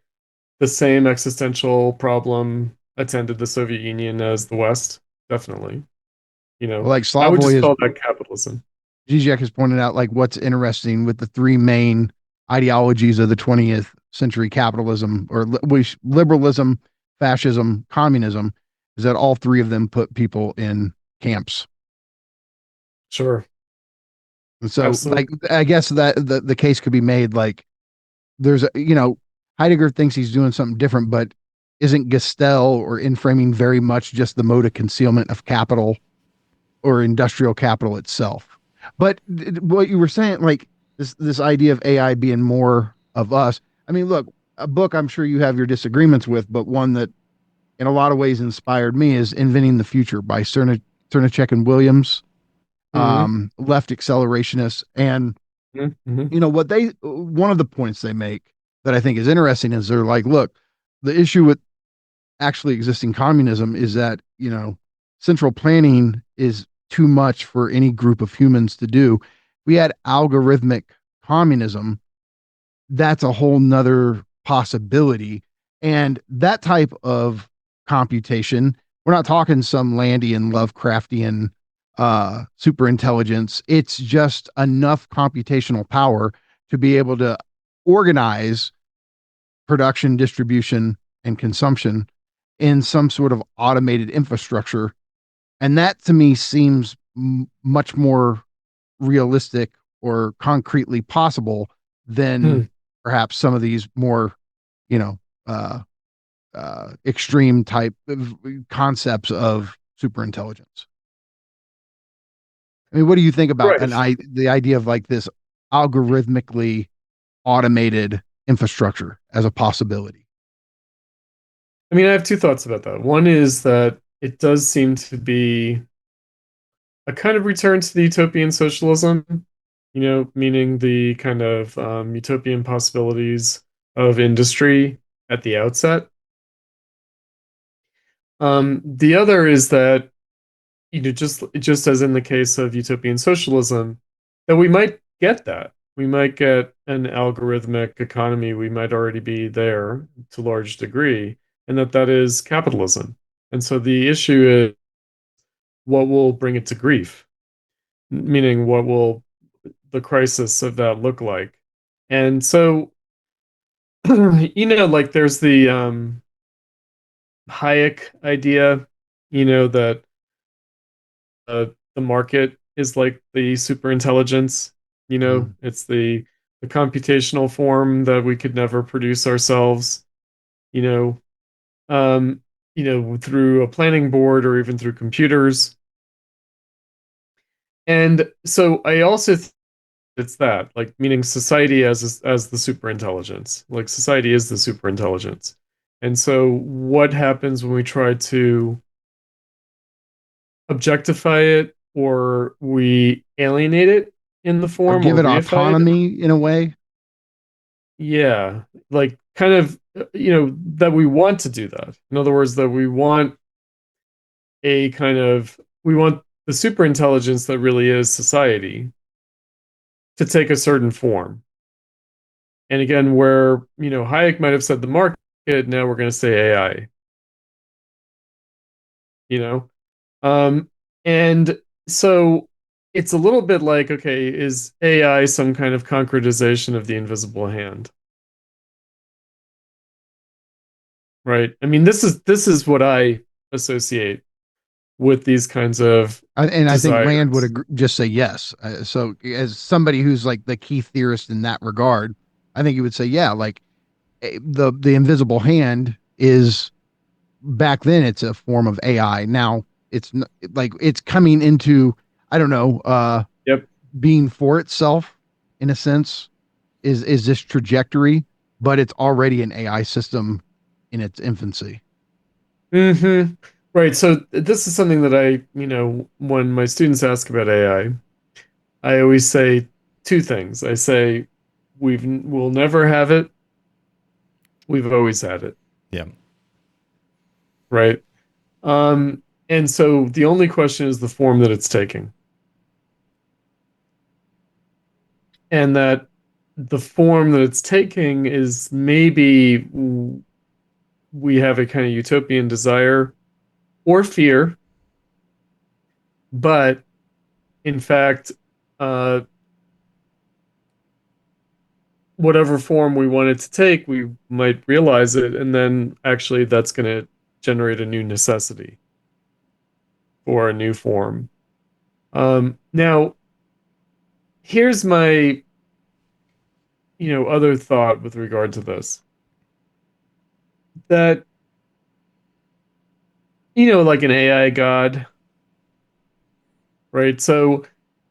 the same existential problem attended the Soviet Union as the West. Definitely. Well, like I would Slavoj just has call that capitalism. Zizek has pointed out, like what's interesting with the three main ideologies of the 20th century capitalism or liberalism, fascism, communism, is that all three of them put people in camps. Sure. And so, like, Absolutely. I guess that the case could be made like there's a, Heidegger thinks he's doing something different, but isn't Gestel or in framing very much just the mode of concealment of capital or industrial capital itself? But what you were saying, like this idea of AI being more of us. I mean, look, a book I'm sure you have your disagreements with, but one that in a lot of ways inspired me is Inventing the Future by Cernacek and Williams, Hmm. left accelerationists. And Hmm. what one of the points they make that I think is interesting is they're like, look, the issue with actually existing communism is that, central planning is too much for any group of humans to do. We had algorithmic communism, that's a whole nother possibility. And that type of computation, we're not talking some Landian, Lovecraftian super intelligence. It's just enough computational power to be able to organize production, distribution, and consumption in some sort of automated infrastructure. And that to me seems much more realistic or concretely possible than Hmm. perhaps some of these more, you know, uh, extreme type of concepts of superintelligence. I mean, what do you think about Right. the idea of like this algorithmically automated infrastructure as a possibility? I mean, I have two thoughts about that. One is that it does seem to be a kind of return to the utopian socialism, meaning the kind of utopian possibilities of industry at the outset. The other is that, just as in the case of utopian socialism, that we might get that. We might get an algorithmic economy. We might already be there to a large degree, and that is capitalism. And so the issue is what will bring it to grief, meaning what will the crisis of that look like? And so, like there's the Hayek idea, that the market is like the super intelligence. Mm. It's the computational form that we could never produce ourselves. You know, through a planning board or even through computers. And so I also it's that, like, meaning society as the super intelligence. Like society is the super intelligence. And so what happens when we try to objectify it, or we alienate it in the Or form, give or it reify it? autonomy in a way? Yeah, like kind of, that we want to do that. In other words, that we want the super intelligence that really is society to take a certain form. And again, where, Hayek might have said the market, now we're going to say AI, you know? Um, and so it's a little bit like, okay, is AI some kind of concretization of the invisible hand? Right? I mean, this is what I associate with these kinds of And I think Rand would desires. just say yes. So, as somebody who's like the key theorist in that regard, I think he would say, yeah, like the invisible hand is back then it's a form of AI. Now like it's coming into, I don't know, Yep. being for itself in a sense is this trajectory, but it's already an AI system in its infancy. Hmm. Right. So this is something that when my students ask about I always say two things. I say we'll never have it. We've always had it. Yeah. Right. And so the only question is the form that it's taking. and that the form that it's taking is maybe we have a kind of utopian desire or fear, but in fact, uh, whatever form we want it to take, we might realize it, and then actually that's going to generate a new necessity or a new form. Now, here's my, other thought with regard to this. That, like an AI god, right? So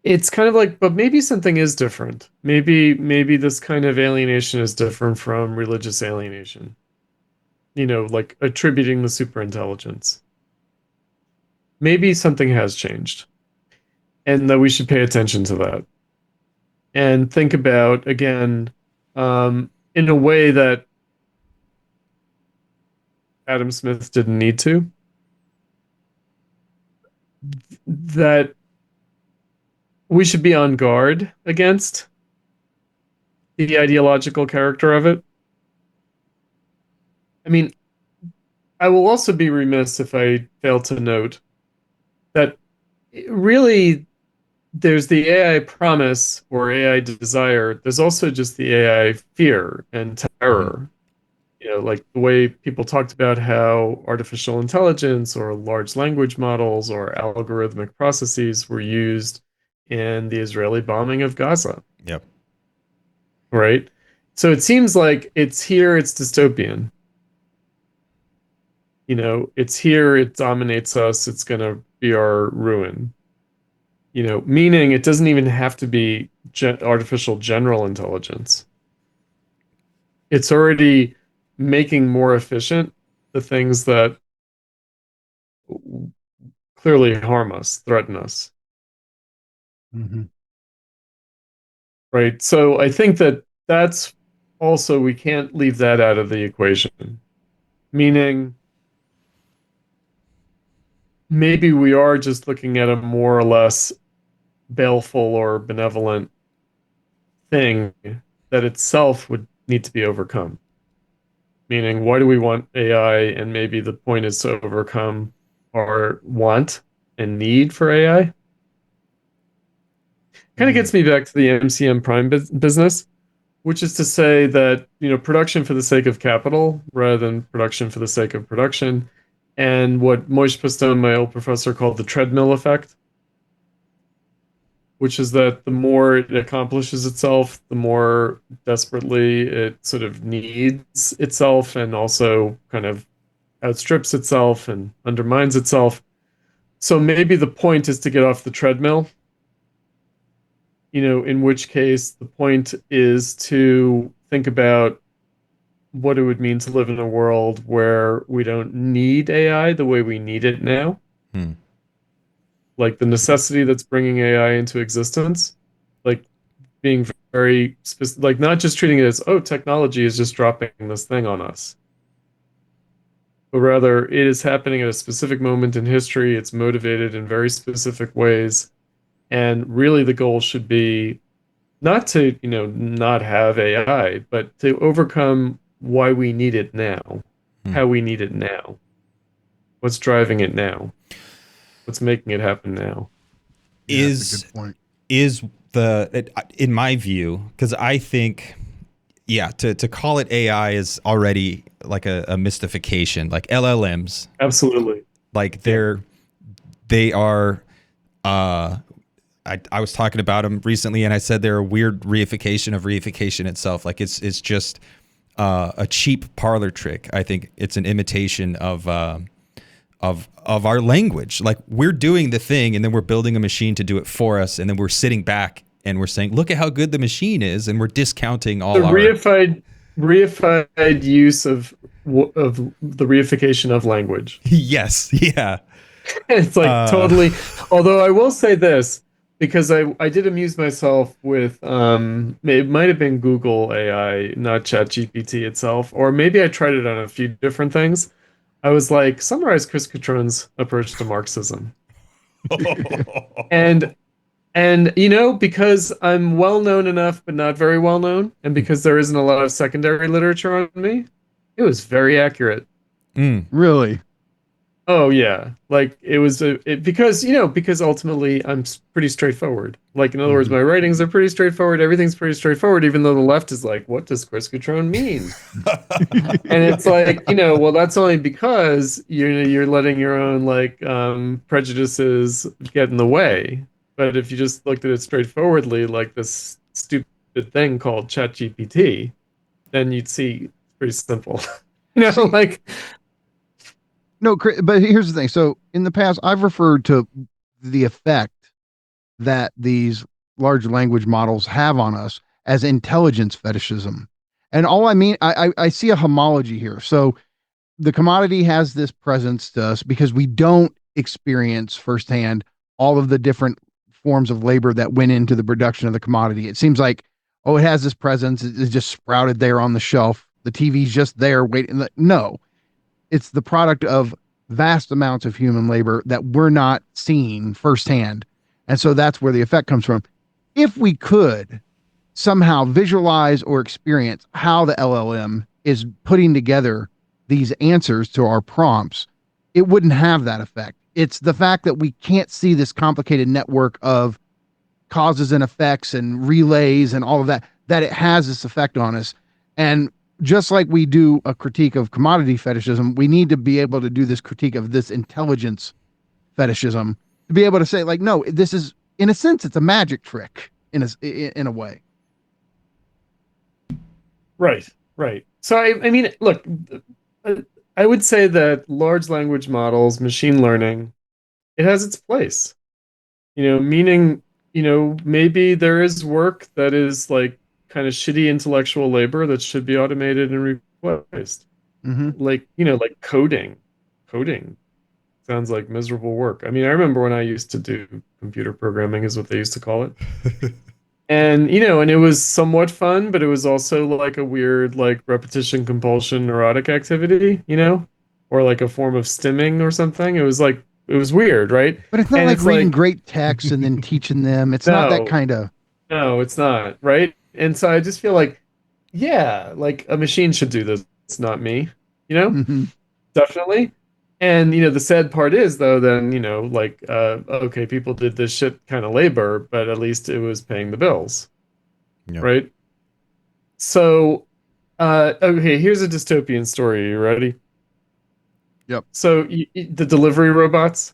it's kind of like, but maybe something is different. Maybe this kind of alienation is different from religious alienation. Like attributing the superintelligence. Maybe something has changed, and that we should pay attention to that and think about again, in a way that Adam Smith didn't need to. That we should be on guard against the ideological character of it. I mean, I will also be remiss if I fail to note that really there's the AI promise or AI desire. There's also just the AI fear and terror. Like the way people talked about how artificial intelligence or large language models or algorithmic processes were used in the Israeli bombing of Gaza. Yep. Right? So it seems like it's here, it's dystopian. It's here, it dominates us, it's going to be our ruin. Meaning it doesn't even have to be artificial general intelligence. It's already making more efficient the things that clearly harm us, threaten us. Mm-hmm. Right? So I think that that's also, we can't leave that out of the equation. Meaning, maybe we are just looking at a more or less baleful or benevolent thing that itself would need to be overcome. Meaning, why do we want AI? And maybe the point is to overcome our want and need for AI. Kind of gets me back to the MCM prime business, which is to say that, production for the sake of capital rather than production for the sake of production. And what Moish Postone, my old professor, called the treadmill effect, which is that the more it accomplishes itself, the more desperately it sort of needs itself and also kind of outstrips itself and undermines itself. So maybe the point is to get off the treadmill, in which case the point is to think about what it would mean to live in a world where we don't need AI the way we need it now. Like the necessity that's bringing AI into existence, like being very specific, like not just treating it as, oh, technology is just dropping this thing on us, but rather it is happening at a specific moment in history. It's motivated in very specific ways. And really the goal should be not to, not have AI, but to overcome why we need it now, how we need it now, what's driving it now, what's making it happen now. Yeah, that's a good point. Is in my view, because I think, to call it AI is already like a mystification, like LLMs. Absolutely. Like they are, I was talking about them recently and I said they're a weird reification of reification itself. Like it's just a cheap parlor trick. I think it's an imitation of our language. Like we're doing the thing and then we're building a machine to do it for us. And then we're sitting back and we're saying, look at how good the machine is. And we're discounting all the our reified use of the reification of language. Yes. Yeah. It's like totally, although I will say this, because I did amuse myself with it might have been Google AI, not ChatGPT itself, or maybe I tried it on a few different things. I was like, summarize Chris Cutrone's approach to Marxism. And And because I'm well known enough, but not very well known, and because there isn't a lot of secondary literature on me, it was very accurate. Mm. Really? Oh yeah, like it was because ultimately I'm pretty straightforward. Like in other words, Mhm. my writings are pretty straightforward. Everything's pretty straightforward, even though the left is like, "What does Chris Cutrone mean?" And it's like, well, that's only because you're letting your own like prejudices get in the way. But if you just looked at it straightforwardly, like this stupid thing called ChatGPT, then you'd see it's pretty simple. Like No, but here's the thing. So in the past, I've referred to the effect that these large language models have on us as intelligence fetishism. And all I mean, I see a homology here. So the commodity has this presence to us because we don't experience firsthand all of the different forms of labor that went into the production of the commodity. It seems like, oh, it has this presence. It's just sprouted there on the shelf. The TV's just there waiting. No, it's the product of vast amounts of human labor that we're not seeing firsthand. And so that's where the effect comes from. If we could somehow visualize or experience how the LLM is putting together these answers to our prompts, it wouldn't have that effect. It's the fact that we can't see this complicated network of causes and effects and relays and all of that, that it has this effect on us. And just like we do a critique of commodity fetishism, we need to be able to do this critique of this intelligence fetishism to be able to say, like, no, this is, in a sense, it's a magic trick in a way. right, right. So I mean, look, uh, I would say that large language models, machine learning, it has its place. Meaning, maybe there is work that is like kind of shitty intellectual labor that should be automated and replaced. Mm-hmm. Like, like coding. Coding sounds like miserable work. I mean, I remember when I used to do computer programming is what they used to call it. And and it was somewhat fun, but it was also like a weird like repetition compulsion neurotic activity, or like a form of stimming or something. It was weird, right? But it's not And like it's reading like, great texts and then teaching them. It's not that no, kind of. no, it's not, right? And so I just feel like, yeah, like a machine should do this. It's not me, you know? Mm-hmm. Definitely. And the sad part is though, then, like okay, people did this shit kind of labor, but at least it was paying the bills, Yep. right? So okay, here's a dystopian story. You ready? Yep. So the delivery robots.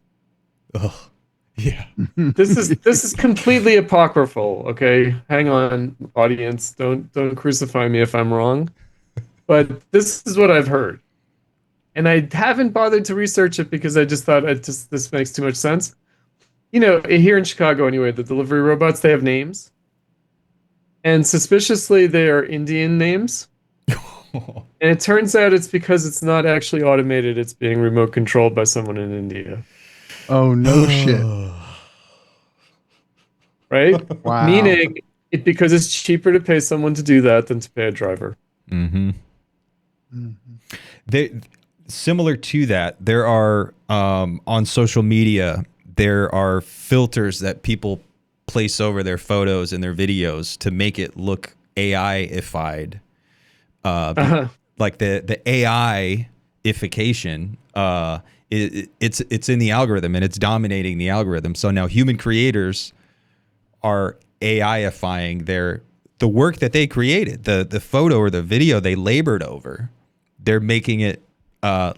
Oh, yeah. This is completely apocryphal, okay? Hang on, audience. Don't crucify me if I'm wrong. But this is what I've heard. And I haven't bothered to research it because I just thought this makes too much sense. Here in Chicago anyway, the delivery robots, they have names. And suspiciously they are Indian names. And it turns out it's because it's not actually automated, it's being remote controlled by someone in India. Oh, no shit. Right? Wow. Meaning because it's cheaper to pay someone to do that than to pay a driver. Mm-hmm. Mhm. They, similar to that, there are on social media, there are filters that people place over their photos and their videos to make it look AI-ified. Uh-huh. Like the AI-ification, it's in the algorithm and it's dominating the algorithm. So now human creators are AI-ifying the work that they created, the photo or the video they labored over. They're making it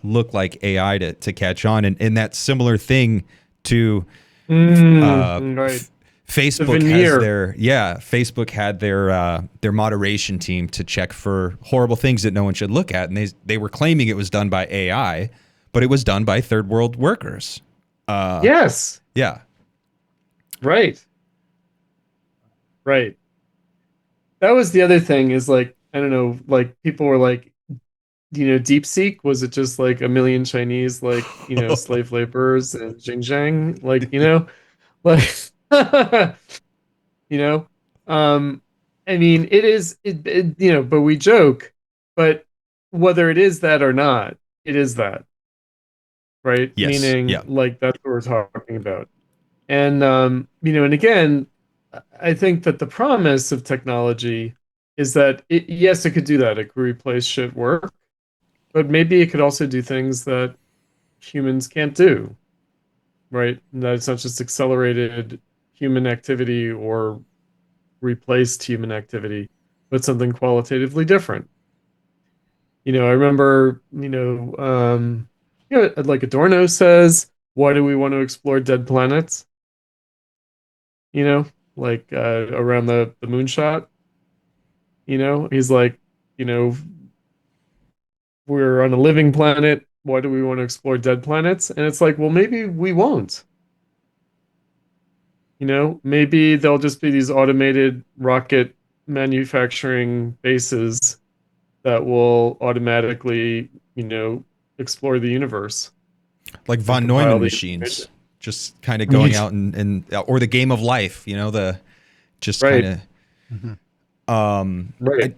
look like AI to catch on, and that similar thing to Right. The Facebook has veneer. Facebook had their moderation team to check for horrible things that no one should look at, and they were claiming it was done by AI, but it was done by third world workers. Yes. Yeah. Right. Right. That was the other thing is like, I don't know, like people were like, DeepSeek, was it just like a million Chinese, like, slave laborers in Xinjiang? Like, like, you know, um, I mean, but we joke, but whether it is that or not, it is that, right? Yes. Meaning, Yeah. like, that's what we're talking about. And and again, I think that the promise of technology is that yes, it could do that. It could replace shit work, but maybe it could also do things that humans can't do, right? And that it's not just accelerated human activity or replaced human activity, but something qualitatively different. I remember, like Adorno says, why do we want to explore dead planets? You know, like around the moonshot. He's like, you know, we're on a living planet. Why do we want to explore dead planets? And it's like, well, maybe we won't. Maybe there'll just be these automated rocket manufacturing bases that will automatically, explore the universe Like and von compile Neumann the machines, information. just kind of going out and or the game of life, the just kind Right, of Mhm. right.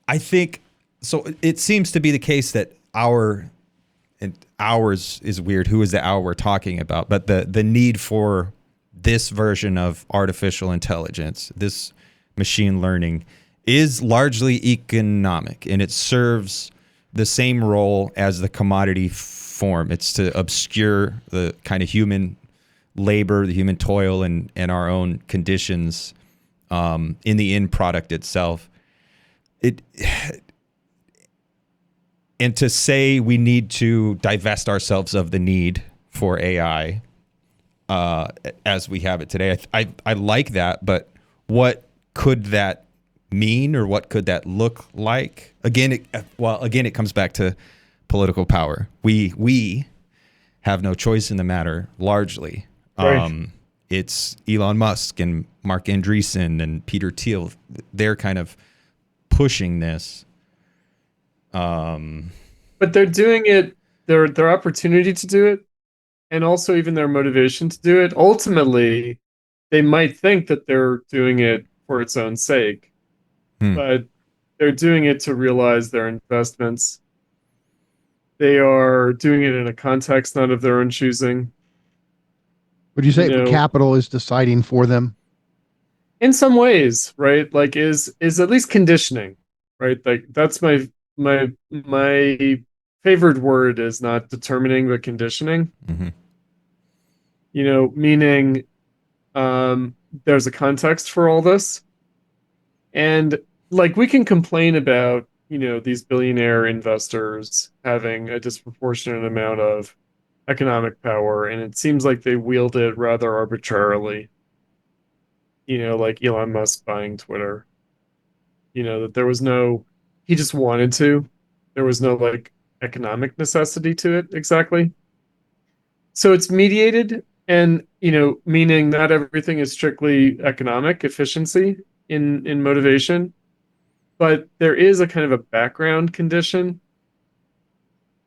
I think so. It seems to be the case that and ours is weird. Who is the our we're talking about? But the need for this version of artificial intelligence, this machine learning, is largely economic, and it serves the same role as the commodity form. It's to obscure the kind of human labor, the human toil, and our own conditions in the end product itself. It And to say we need to divest ourselves of the need for AI as we have it today, I like that, but what could that mean, or what could that look like? Again, it comes back to political power. We have no choice in the matter, largely. Right. It's Elon Musk and Mark Andreessen and Peter Thiel. They're kind of pushing this. But they're doing it, their opportunity to do it, and also even their motivation to do it. Ultimately, they might think that they're doing it for its own sake, Hmm. but they're doing it to realize their investments. They are doing it in a context not of their own choosing. Would you You say know, capital is deciding for them? in some ways, right? Like is at least conditioning, right? Like that's my favorite word is not determining but conditioning. Mm-hmm. Meaning there's a context for all this. And like we can complain about, these billionaire investors having a disproportionate amount of economic power, and it seems like they wield it rather arbitrarily. Like Elon Musk buying Twitter. That there was no, he just wanted to. There was no like economic necessity to it exactly. So it's mediated, and meaning not everything is strictly economic efficiency in motivation, but there is a kind of a background condition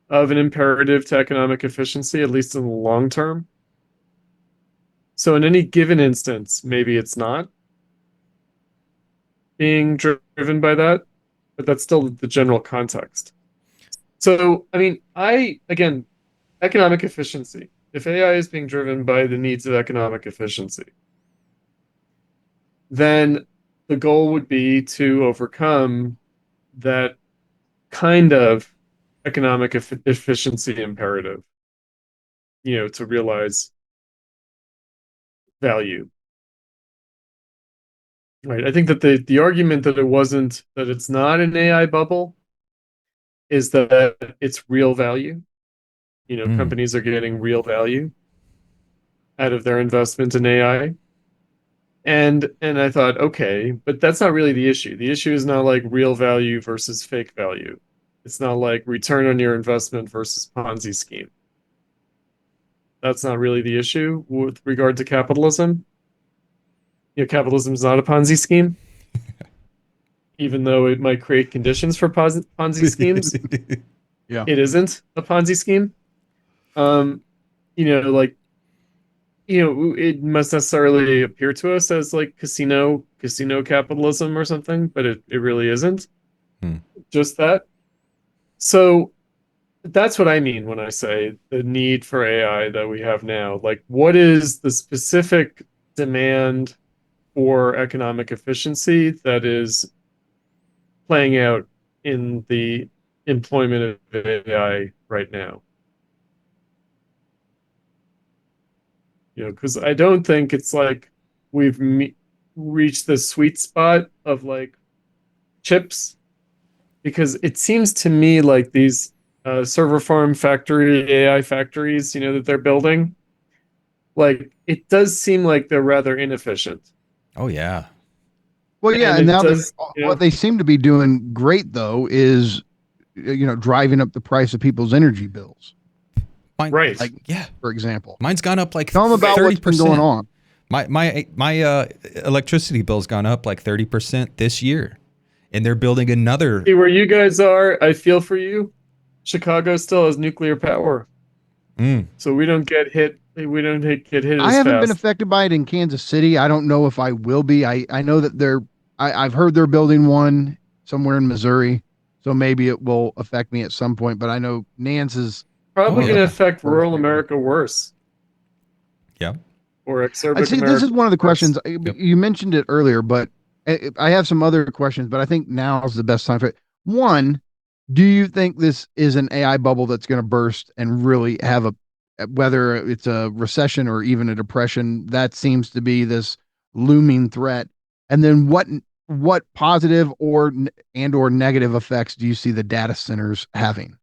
of an imperative to economic efficiency, at least in the long term. So in any given instance, maybe it's not being driven by that, but that's still the general context. So, I mean, again, economic efficiency. If AI is being driven by the needs of economic efficiency, then the goal would be to overcome that kind of economic efficiency imperative, to realize value. Right. I think that the argument that it's not an AI bubble is that it's real value. Mm. Companies are getting real value out of their investment in AI. And I thought, okay, but that's not really the issue. The issue is not like real value versus fake value. It's not like return on your investment versus Ponzi scheme. That's not really the issue with regard to capitalism. Capitalism is not a Ponzi scheme, even though it might create conditions for Ponzi schemes. Yeah. It isn't a Ponzi scheme. Um, like it must necessarily appear to us as like casino capitalism or something, but it really isn't Hmm. just that. So that's what I mean when I say the need for AI that we have now. Like, what is the specific demand for economic efficiency that is playing out in the employment of AI right now? Because I don't think it's like we've reached the sweet spot of like chips, because it seems to me like these server farm factory AI factories, that they're building, like it does seem like they're rather inefficient. Oh yeah. Well, yeah, And and it now does, what they seem to be doing great though is driving up the price of people's energy bills. Mine, right. Like, yeah. for example, Mine's gone up like tell them about what's been going 30%. on. My electricity bill's gone up like 30% this year, and they're building another. See where you guys are, I feel for you. Chicago still has nuclear power, Mm. so we don't get hit. We don't get hit I as haven't been fast. affected by it in Kansas City. I don't know if I will be. I know that I've heard they're building one somewhere in Missouri, so maybe it will affect me at some point. But I know Nance is Oh Probably one of going the to yeah. affect first rural areas. America worse, Yeah. or I exurbic see. This America is one of the worse. questions Yep. you mentioned it earlier, but I have some other questions. But I think now is the best time for it. One, do you think this is an AI bubble that's going to burst and really have a whether it's a recession or even a depression? That seems to be this looming threat. And then what positive or negative effects do you see the data centers having?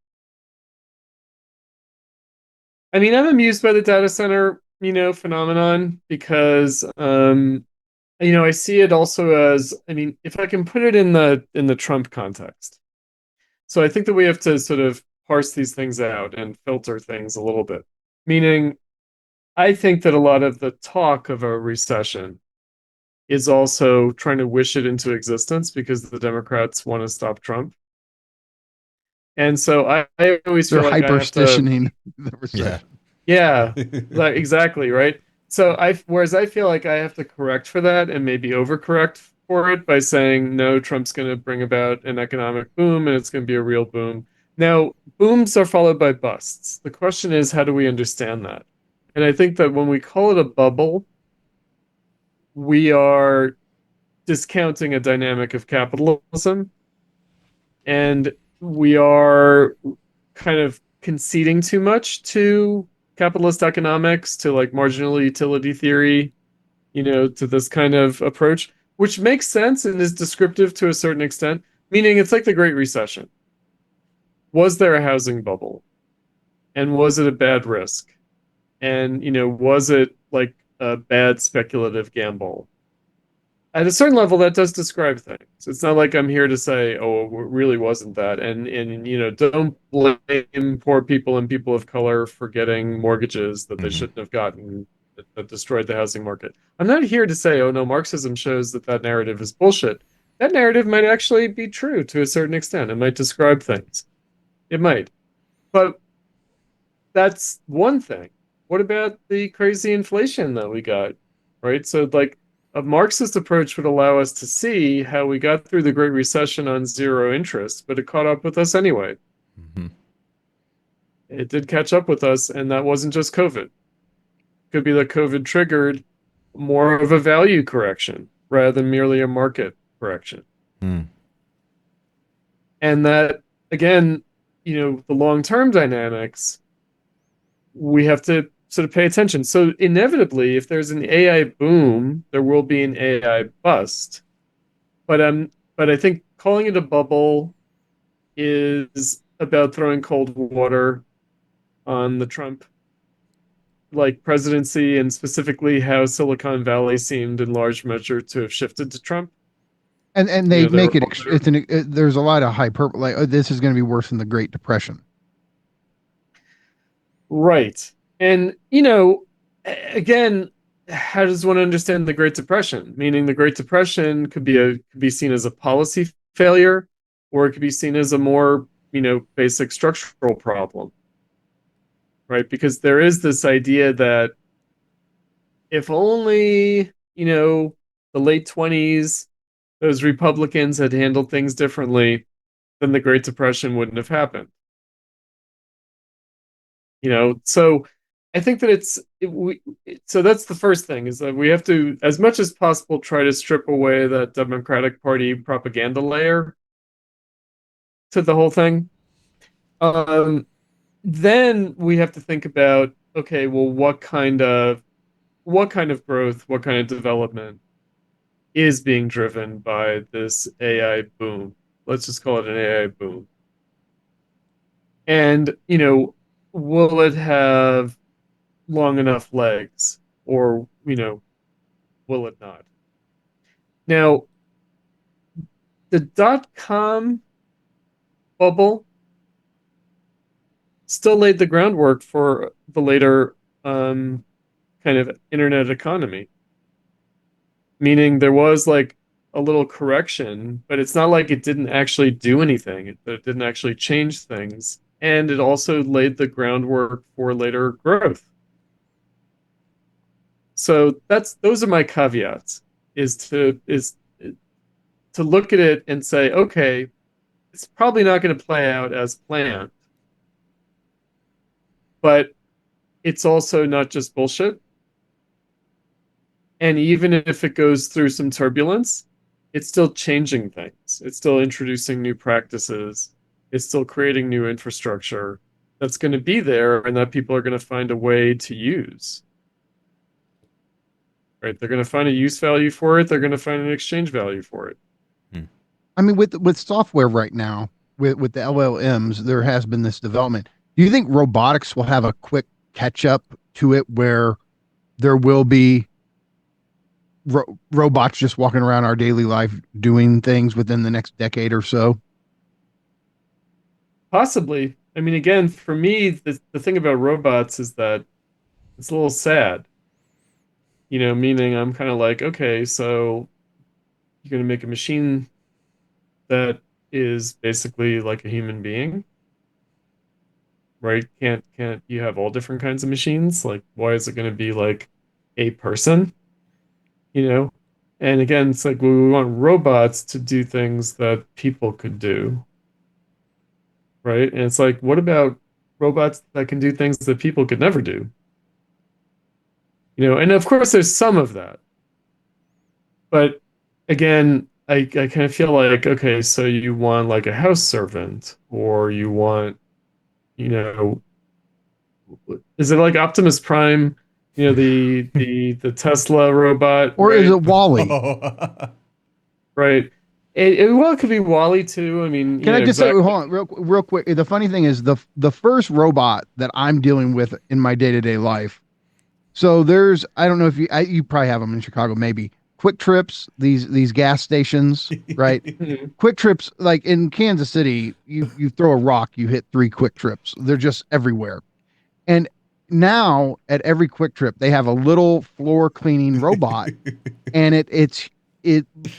I mean, I'm amused by the data center, phenomenon because, I see it also as, I mean, if I can put it in the Trump context. So I think that we have to sort of parse these things out and filter things a little bit. Meaning, I think that a lot of the talk of a recession is also trying to wish it into existence because the Democrats want to stop Trump. And so I always They're feel like I have to, hyperstitioning the Yeah. recession. yeah, like exactly, right? So whereas I feel like I have to correct for that and maybe overcorrect for it by saying, no, Trump's going to bring about an economic boom and it's going to be a real boom. Now, booms are followed by busts. The question is, how do we understand that? And I think that when we call it a bubble, we are discounting a dynamic of capitalism, and we are kind of conceding too much to capitalist economics, to like marginal utility theory, to this kind of approach, which makes sense and is descriptive to a certain extent. Meaning, it's like the Great Recession. Was there a housing bubble? And was it a bad risk? And, was it like a bad speculative gamble? At a certain level, that does describe things. It's not like I'm here to say, oh, it really wasn't that. And don't blame poor people and people of color for getting mortgages that they Hmm. shouldn't have gotten, that destroyed the housing market. I'm not here to say, oh no, Marxism shows that narrative is bullshit. That narrative might actually be true to a certain extent. It might describe things. It might. But that's one thing. What about the crazy inflation that we got? Right? So, like, a Marxist approach would allow us to see how we got through the Great Recession on zero interest, but it caught up with us anyway. Hmm. It did catch up with us, and that wasn't just COVID. Could be that COVID triggered more of a value correction rather than merely a market correction. Mm. And that, again, the long term dynamics, we have to sort of pay attention. So inevitably, if there's an AI boom, there will be an AI bust. But I think calling it a bubble is about throwing cold water on the Trump like presidency, and specifically how Silicon Valley seemed in large measure to have shifted to Trump. And they There make were it it's an there's a lot of hyperbole, like, oh, this is going to be worse than the Great Depression. right. And again, how does one understand the Great Depression? Meaning the Great Depression could be seen as a policy failure, or it could be seen as a more, basic structural problem, right? Because there is this idea that if only, the late 20s, those Republicans had handled things differently, then the Great Depression wouldn't have happened. So I think that so that's the first thing, is that we have to, as much as possible, try to strip away that Democratic Party propaganda layer to the whole thing. Then we have to think about, okay, well, what kind of growth, what kind of development is being driven by this AI boom? Let's just call it an AI boom. And, will it have long enough legs, or, will it not? Now, the dot-com bubble still laid the groundwork for the later kind of internet economy, meaning there was like a little correction, but it's not like it didn't actually do anything, it didn't actually change things. And it also laid the groundwork for later growth. So those are my caveats, is to look at it and say, okay, it's probably not going to play out as planned, but it's also not just bullshit. And even if it goes through some turbulence, it's still changing things. It's still introducing new practices. It's still creating new infrastructure that's going to be there and that people are going to find a way to use. Right? They're going to find a use value for it. They're going to find an exchange value for it. I mean, with software right now, with the LLMs, there has been this development. Do you think robotics will have a quick catch up to it, where there will be robots just walking around our daily life doing things within the next decade or so? Possibly. I mean, again, for me, the thing about robots is that it's a little sad. Meaning I'm kind of like, okay, so you're going to make a machine that is basically like a human being, right? Can't you have all different kinds of machines? Like, why is it going to be like a person? You know? And again, it's like, well, we want robots to do things that people could do, right? And it's like, what about robots that can do things that people could never do? And of course there's some of that. But again, I kind of feel like, okay, so you want like a house servant, or you want, you know, is it like Optimus Prime, the Tesla robot, Or is right? it Wally? Right. Well, it could be Wally too. I mean, Can I just say, exactly. hold on, real quick? The funny thing is, the first robot that I'm dealing with in my day to day life. So there's, I don't know if you probably have them in Chicago, maybe Quick Trips, these gas stations, right? Mhm. Quick Trips, like in Kansas City, you throw a rock, you hit 3 Quick Trips. They're just everywhere. And now at every Quick Trip, they have a little floor cleaning robot, and it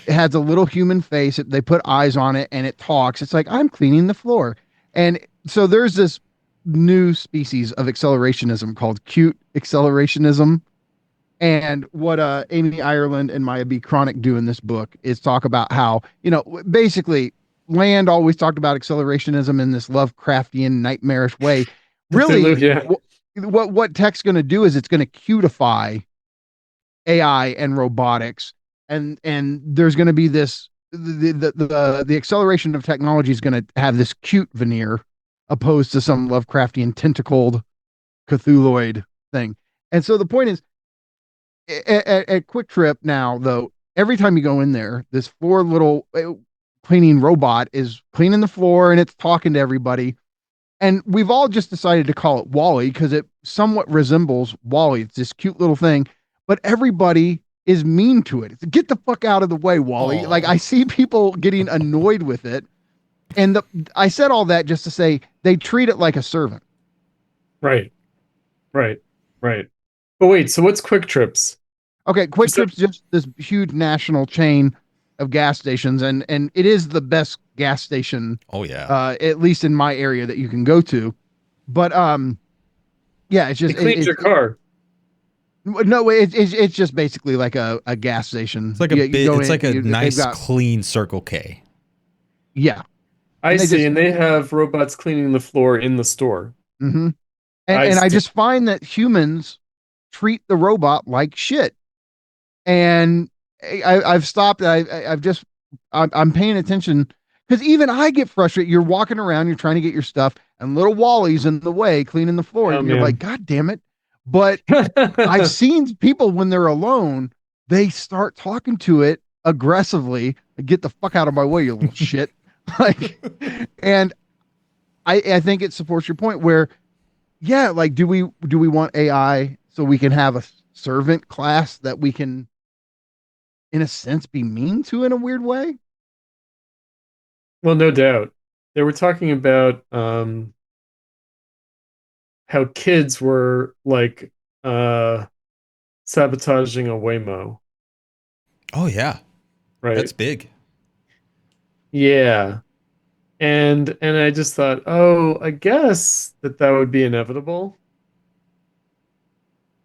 has a little human face. They put eyes on it, and it talks. It's like, I'm cleaning the floor. And so there's this new species of accelerationism called cute accelerationism. And what Amy Ireland and Maya B. Chronic do in this book is talk about how, basically Land always talked about accelerationism in this Lovecraftian nightmarish way. Cthulhu, Really, yeah. what tech's going to do is it's going to cutify AI and robotics, and there's going to be this, the acceleration of technology is going to have this cute veneer, opposed to some Lovecraftian tentacled Cthulhuoid thing. And so the point is, at Quick Trip now, though, every time you go in there, this floor little cleaning robot is cleaning the floor, and it's talking to everybody. And we've all just decided to call it Wally because it somewhat resembles Wally. It's this cute little thing, but everybody is mean to it. It's, get the fuck out of the way, Wally. Like, I see people getting annoyed with it. And I said all that just to say they treat it like a servant. Right. Right. Right. But wait, so what's Quick Trips? Okay, Quick Just Trip's just this huge national chain of gas stations, and it is the best gas station, Oh yeah. at least in my area, that you can go to. But yeah, it's it just cleans your car. no, it's just basically like a gas station. It's like a Yeah, you bit. go It's in, like a they've nice, got, clean Circle K. yeah, I and they see, just and they have robots cleaning the floor in the store. mm-hmm. And I just find that humans treat the robot like shit. And I've stopped. I've just I'm paying attention because even I get frustrated. You're walking around, you're trying to get your stuff, and little Wally's in the way cleaning the floor, Oh, and you're man. like, God damn it! But I've seen people when they're alone, they start talking to it aggressively. Get the fuck out of my way, you little shit! Like, and I think it supports your point where, yeah, like, do we want AI so we can have a servant class that we can, in a sense, be mean to in a weird way? Well, no doubt. They were talking about how kids were like uh sabotaging a Waymo, Oh yeah, right? that's big. Yeah. And I just thought, oh, I guess that would be inevitable,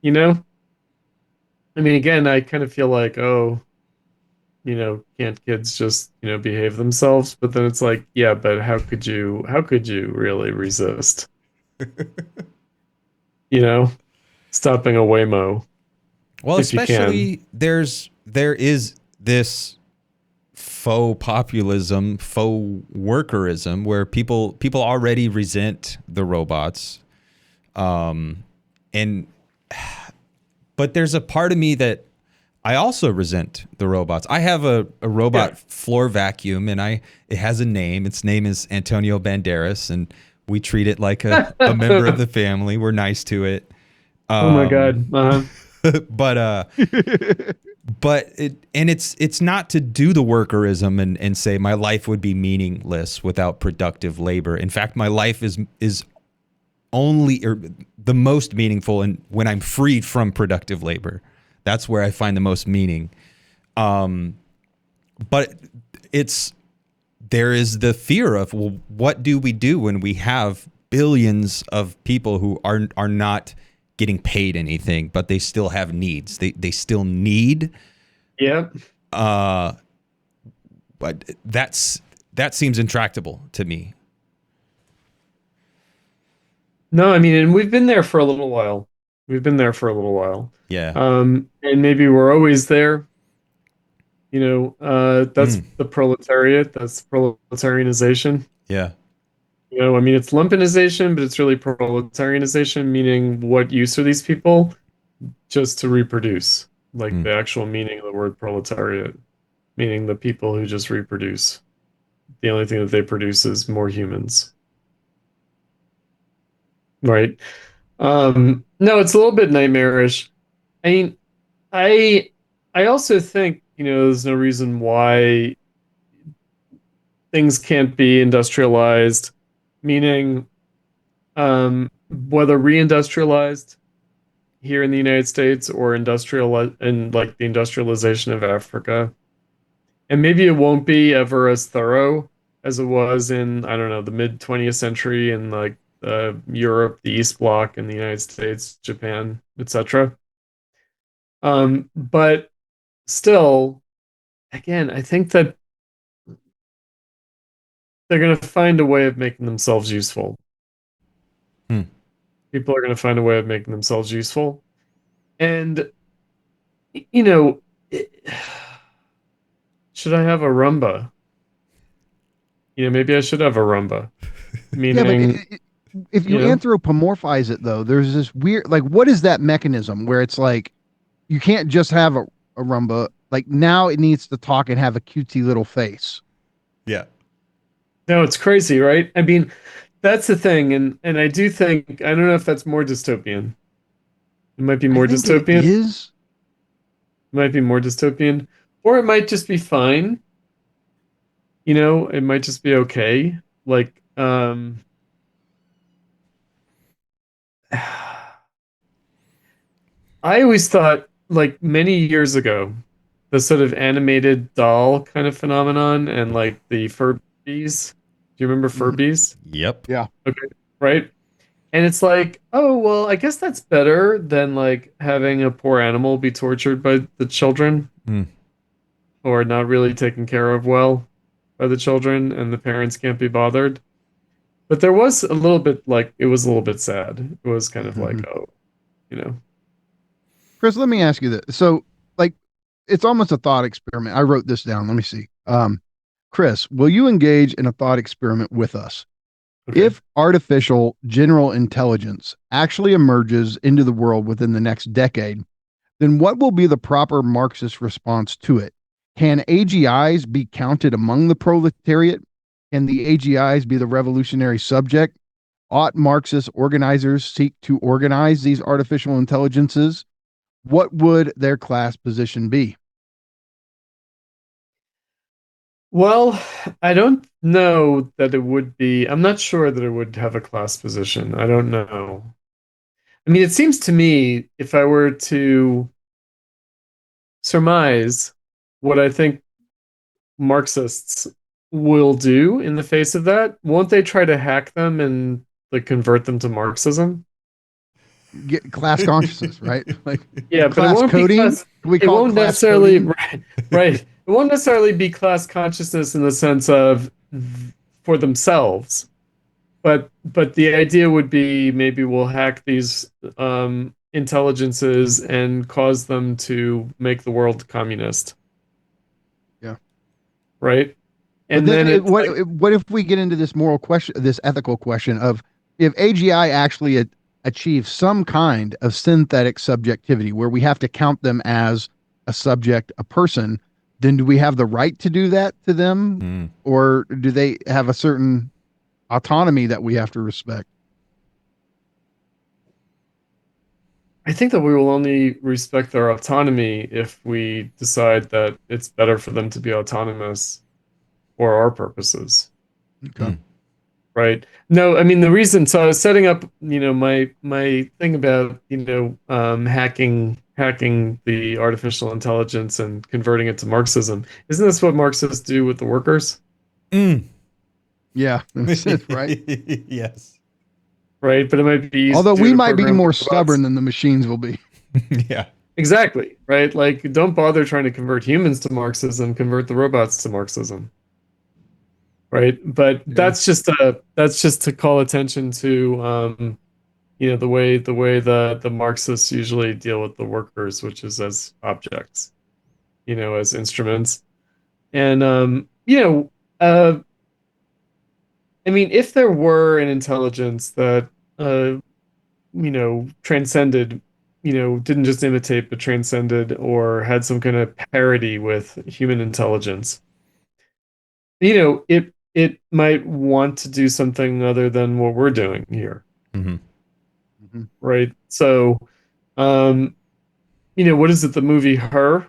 you know? I mean, again, I kind of feel like, oh, can't kids just, behave themselves? But then it's like, yeah, but how could you really resist, you know, stopping a Waymo Well, if you can? especially there is this faux populism, faux workerism, where people already resent the robots, and but there's a part of me that I also resent the robots. I have a robot Yeah. floor vacuum, and it has a name. Its name is Antonio Banderas, and we treat it like a member of the family. We're nice to it. Oh my Um, God. Uh-huh. but it's not to do the workerism and say my life would be meaningless without productive labor. In fact, my life is only or the most meaningful and when I'm freed from productive labor. That's where I find the most meaning. But there is the fear of, well, what do we do when we have billions of people who are not getting paid anything, but they still have needs. They still need. Yeah. But that seems intractable to me. No, I mean, and we've been there for a little while. We've been there for a little while. Yeah. And maybe we're always there. That's Mm, the proletariat. That's proletarianization. yeah. I mean, it's lumpenization, but it's really proletarianization, meaning what use are these people? Just to reproduce, like Mm. the actual meaning of the word proletariat, meaning the people who just reproduce. The only thing that they produce is more humans, right? No, it's a little bit nightmarish. I mean, I I also think, there's no reason why things can't be industrialized, meaning whether reindustrialized here in the United States or industrial and like the industrialization of Africa. And maybe it won't be ever as thorough as it was in, I don't know, the mid 20th century in like Europe, the East Bloc, and the United States, Japan, etc. But still, again, I think that they're going to find a way of making themselves useful. Mm. People are going to find a way of making themselves useful. And, you know, should I have a rumba? Maybe I should have a rumba. Yeah, but Meaning, if you you know, anthropomorphize it, though, there's this weird, like, what is that mechanism where it's like you can't just have a rumba? Like, now it needs to talk and have a cutesy little face. Yeah. no, it's crazy, right? I mean, that's the thing, and I do think I don't know if that's more dystopian. It might be I more think it dystopian. It is. might be more dystopian, or it might just be fine. It might just be okay. Like, I always thought, like many years ago, the sort of animated doll kind of phenomenon and like the Furbies. Do you remember Mhm. Furbies? Yep. Yeah. Okay, right? And it's like, oh, well, I guess that's better than like having a poor animal be tortured by the children Mm. or not really taken care of well by the children and the parents can't be bothered. But there was a little bit like it was a little bit sad. It was kind of like, Mhm. oh, you know. Chris, let me ask you this. So, like, it's almost a thought experiment. I wrote this down. Let me see. Chris, will you engage in a thought experiment with us? Okay. If artificial general intelligence actually emerges into the world within the next decade, then what will be the proper Marxist response to it? Can AGIs be counted among the proletariat? Can the AGIs be the revolutionary subject? Ought Marxist organizers seek to organize these artificial intelligences? What would their class position be? Well, I don't know that it would be. I'm not sure that it would have a class position. I don't know. I mean, it seems to me if I were to surmise what I think Marxists will do in the face of that, won't they try to hack them and like convert them to Marxism? Get class consciousness, right? Like Yeah, but it class won't be coding. class. Can we It call it won't class necessarily coding? right, right. It won't necessarily be class consciousness in the sense of for themselves, but the idea would be maybe we'll hack these intelligences and cause them to make the world communist, Yeah. right? But And then, then it's like, what if we get into this moral question, this ethical question of if AGI actually achieves some kind of synthetic subjectivity, where we have to count them as a subject, a person, then do we have the right to do that to them, Mm. or do they have a certain autonomy that we have to respect? I think that we will only respect their autonomy if we decide that it's better for them to be autonomous for our purposes, Okay. Mm. right? No, I mean the reason. So I was setting up, my thing about hacking the artificial intelligence and converting it to Marxism. Isn't this what Marxists do with the workers, Mm. Yeah, in a sense, right? Yes. right? But it might be Although easier we to might be program more robots. stubborn than the machines will be. Yeah. Exactly, right? Like, don't bother trying to convert humans to Marxism. Convert the robots to Marxism. Right, but Yeah. that's just to call attention to the way the Marxists usually deal with the workers, which is as objects, as instruments. And uh I mean, if there were an intelligence that transcended, didn't just imitate but transcended or had some kind of parity with human intelligence, it might want to do something other than what we're doing here, Mm-hmm. Mhm. right? So, um, what is it? The movie Her?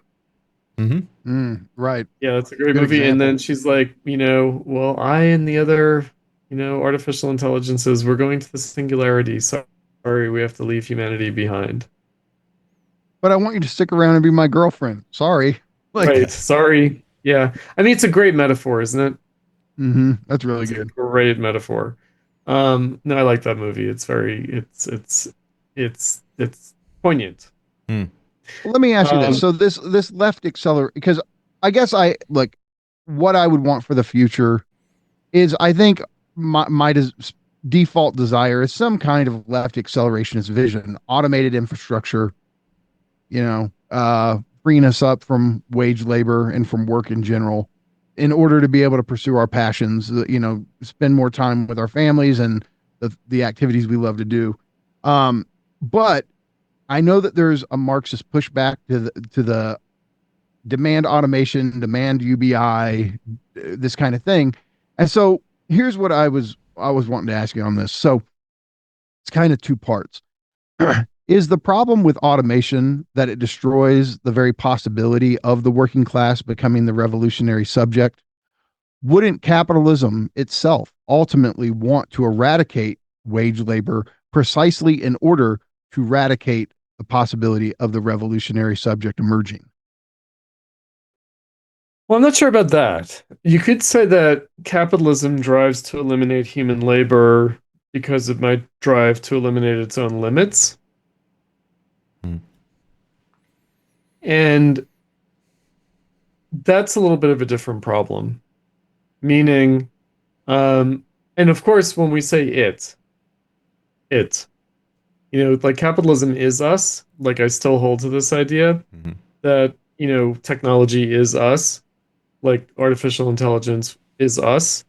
Mm-hmm. Right. Yeah, that's a great Good movie. And example. then she's like, well, I and the other, artificial intelligences, we're going to the singularity. Sorry, we have to leave humanity behind. But I want you to stick around and be my girlfriend. Sorry. Like, Right. Sorry. Yeah. I mean, it's a great metaphor, isn't it? that's really It's a good. great metaphor. No, I like that movie. It's poignant. Mm. Well, let me ask you this. Um, So this left accelerate because I guess I like what I would want for the future is I think my default desire is some kind of left accelerationist vision, automated infrastructure, freeing us up from wage labor and from work in general in order to be able to pursue our passions, spend more time with our families and the activities we love to do. Um, but I know that there's a Marxist pushback to the demand automation, demand UBI, this kind of thing. And so here's what I was wanting to ask you on this. So it's kind of two parts. Is the problem with automation that it destroys the very possibility of the working class becoming the revolutionary subject? Wouldn't capitalism itself ultimately want to eradicate wage labor precisely in order to eradicate the possibility of the revolutionary subject emerging? well, I'm not sure about that. You could say that capitalism drives to eliminate human labor because it might drive to eliminate its own limits. Mm. And that's a little bit of a different problem. Meaning, um, And of course, when we say it, like capitalism is us. Like I still hold to this idea Mm-hmm. that, technology is us, like artificial intelligence is us.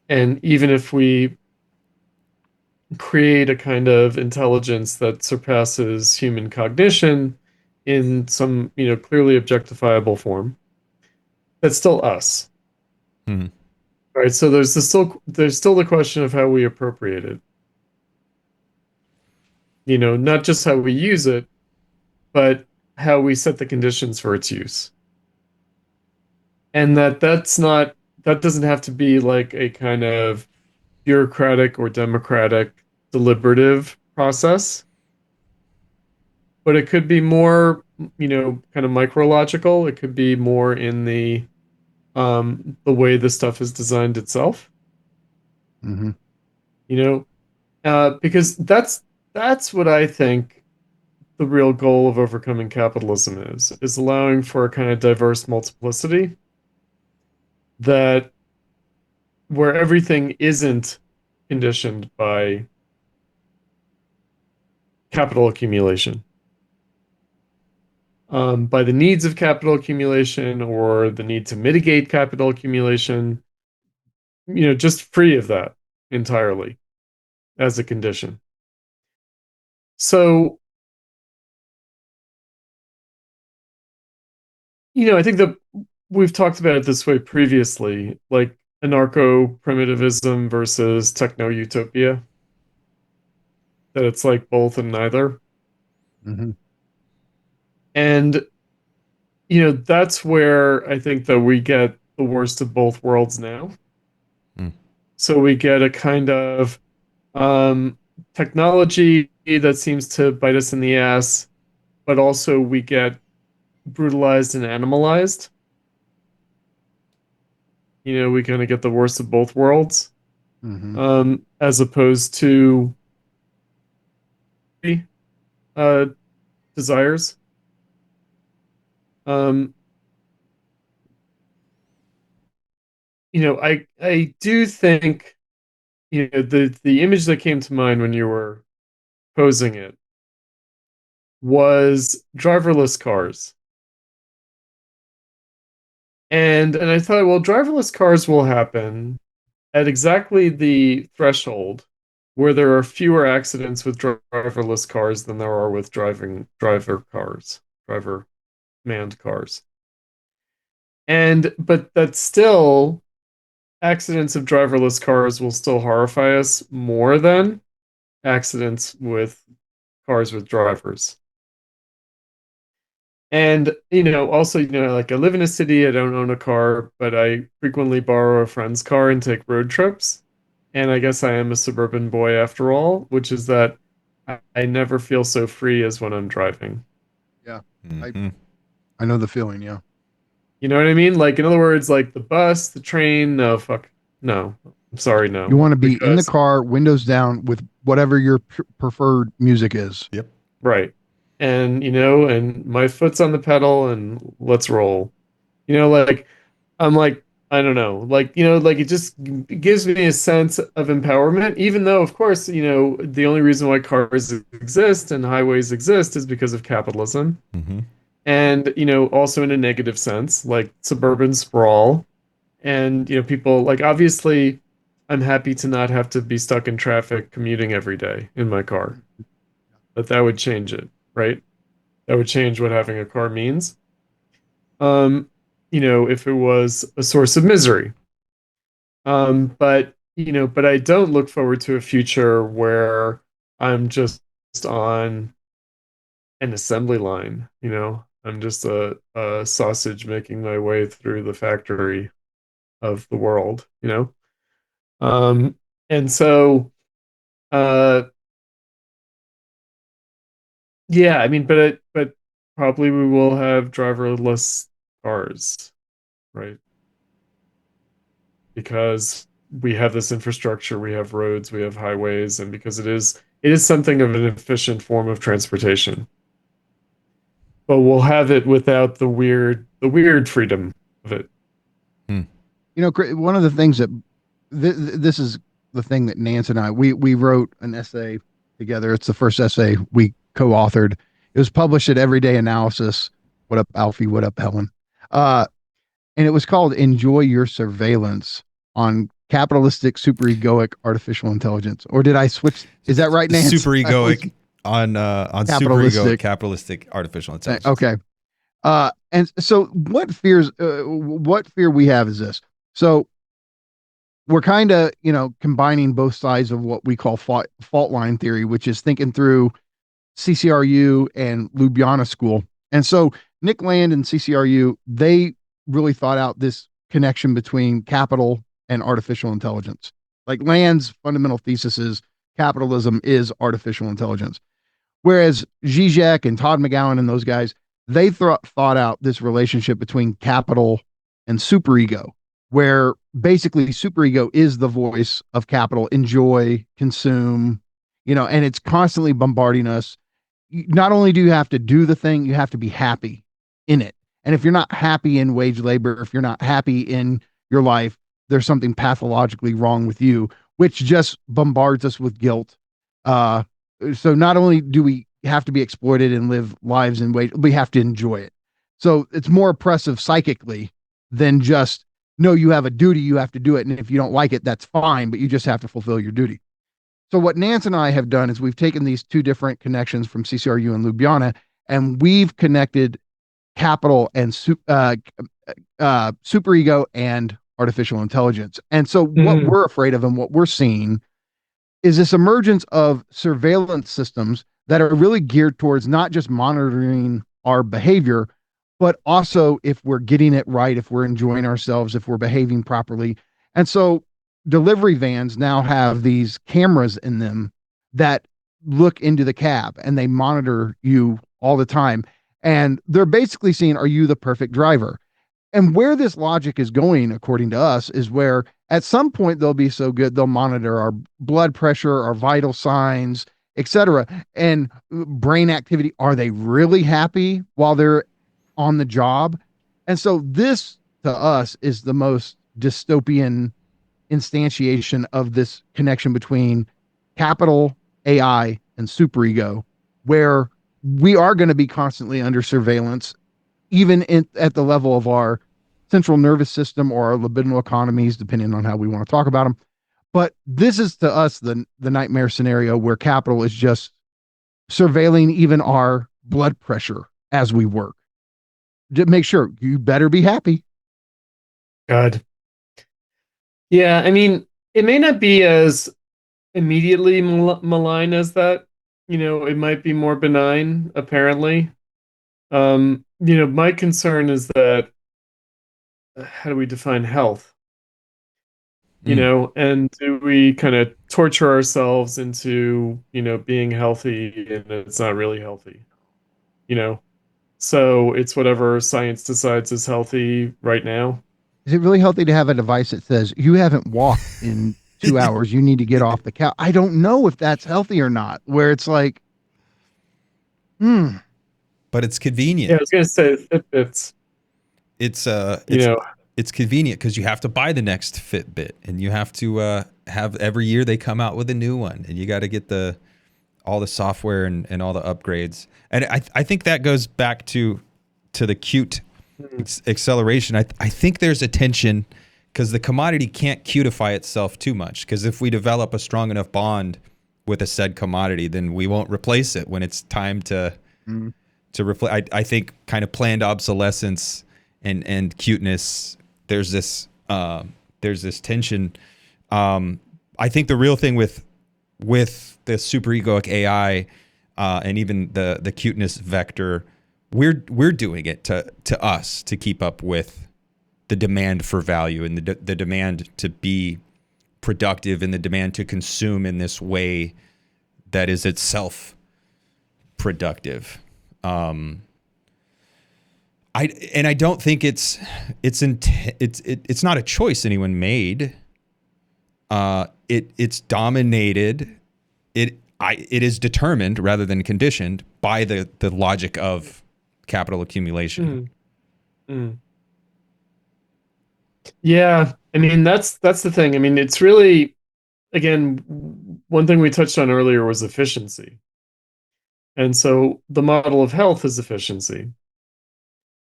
And even if we create a kind of intelligence that surpasses human cognition in some, clearly objectifiable form, that's still us. Mm-hmm. Right? So there's still the question of how we appropriate it. Not just how we use it, but how we set the conditions for its use. And that doesn't have to be like a kind of bureaucratic or democratic deliberative process, but it could be more, kind of micrological. It could be more in the way the stuff is designed itself, Mm-hmm. because that's what I think the real goal of overcoming capitalism is allowing for a kind of diverse multiplicity that where everything isn't conditioned by capital accumulation, by the needs of capital accumulation or the need to mitigate capital accumulation, just free of that entirely as a condition. So, I think that we've talked about it this way previously, like anarcho-primitivism versus techno-utopia, that it's like both and neither. Mm-hmm. And, that's where I think that we get the worst of both worlds now. Mm. So we get a kind of um, technology that seems to bite us in the ass, but also we get brutalized and animalized. We kind of get the worst of both worlds, Mm-hmm. as opposed to uh, desires. Um, I do think the image that came to mind when you were posing it was driverless cars. And I thought, well, driverless cars will happen at exactly the threshold where there are fewer accidents with driverless cars than there are with driver manned cars. But that still accidents of driverless cars will still horrify us more than accidents with cars with drivers. And also, like I live in a city, I don't own a car, but I frequently borrow a friend's car and take road trips. And I guess I am a suburban boy after all, which is that I never feel so free as when I'm driving. Yeah. I Mm-hmm. I know the feeling. Yeah. You know what I mean? Like in other words, like the bus, the train, no, fuck. No. I'm sorry, You no. want to be in the Because car, windows down, with whatever your preferred music is. Yep. right. And and my foot's on the pedal and let's roll. Like I'm like, I don't know, like, like it just gives me a sense of empowerment, even though, of course, the only reason why cars exist and highways exist is because of capitalism. Mm-hmm. And, also in a negative sense, like suburban sprawl. And, people like obviously I'm happy to not have to be stuck in traffic commuting every day in my car, but that would change it, right? That would change what having a car means. Um, if it was a source of misery. But I don't look forward to a future where I'm just on an assembly line, I'm just a sausage making my way through the factory of the world. Um, and so, uh, yeah, I mean, but probably we will have driverless cars, right? Because we have this infrastructure, we have roads, we have highways, and because it is something of an efficient form of transportation. But we'll have it without the weird freedom of it. Mm. One of the things that this is the thing that Nance and I we wrote an essay together. It's the first essay we co-authored. It was published at Everyday Analysis. What up, Alfie? What up, Helen? Uh, and it was called "Enjoy Your Surveillance" on capitalistic superegoic artificial intelligence. Or did I switch? Is that right, Nance? Superegoic on superegoic Capitalistic. capitalistic artificial intelligence. Okay. And so what fear we have is this. So we're kind of, combining both sides of what we call fault line theory, which is thinking through CCRU and Ljubljana school. And so Nick Land and CCRU, they really thought out this connection between capital and artificial intelligence. Like Land's fundamental thesis is capitalism is artificial intelligence. Whereas Zizek and Todd McGowan and those guys, they thought out this relationship between capital and superego, where basically superego is the voice of capital, enjoy, consume, and it's constantly bombarding us. Not only do you have to do the thing, you have to be happy in it. And if you're not happy in wage labor, if you're not happy in your life, there's something pathologically wrong with you, which just bombards us with guilt. So not only do we have to be exploited and live lives in wage, we have to enjoy it. So it's more oppressive psychically than just, no, you have a duty, you have to do it. And if you don't like it, that's fine, but you just have to fulfill your duty. So what Nance and I have done is we've taken these two different connections from CCRU and Ljubljana, and we've connected capital and superego and artificial intelligence. And so what we're afraid of and what we're seeing is this emergence of surveillance systems that are really geared towards not just monitoring our behavior, but also if we're getting it right, if we're enjoying ourselves, if we're behaving properly. And so delivery vans now have these cameras in them that look into the cab and they monitor you all the time. And they're basically seeing, are you the perfect driver? And where this logic is going, according to us, is where at some point they'll be so good, they'll monitor our blood pressure, our vital signs, etc. And brain activity. Are they really happy while they're on the job? And so this to us is the most dystopian instantiation of this connection between capital, AI, and superego, where we are going to be constantly under surveillance, even at the level of our central nervous system or our libidinal economies, depending on how we want to talk about them. But this is to us the nightmare scenario where capital is just surveilling even our blood pressure as we work. To make sure you better be happy. God. Yeah, I mean, it may not be as immediately malign as that. It might be more benign, apparently. My concern is that how do we define health? And do we kind of torture ourselves into, being healthy and it's not really healthy? So it's whatever science decides is healthy right now. Is it really healthy to have a device that says you haven't walked in 2 hours, you need to get off the couch? I don't know if that's healthy or not, where it's like, But it's convenient. Yeah, I was gonna say Fitbits. It's convenient because you have to buy the next Fitbit, and you have to have every year they come out with a new one, and you got to get all the software and all the upgrades. And I think that goes back to the cute acceleration. I think there's a tension because the commodity can't cutify itself too much, because if we develop a strong enough bond with a said commodity, then we won't replace it when it's time to replace. I think kind of planned obsolescence and cuteness. There's this tension. I think the real thing with the superegoic AI and even the cuteness vector, we're doing it to us to keep up with the demand for value and the demand to be productive and the demand to consume in this way that is itself productive. I don't think it's not a choice anyone made. It's dominated. It is determined rather than conditioned by the logic of capital accumulation. Yeah, I mean that's the thing. I mean, it's really again, one thing we touched on earlier was efficiency. And so the model of health is efficiency,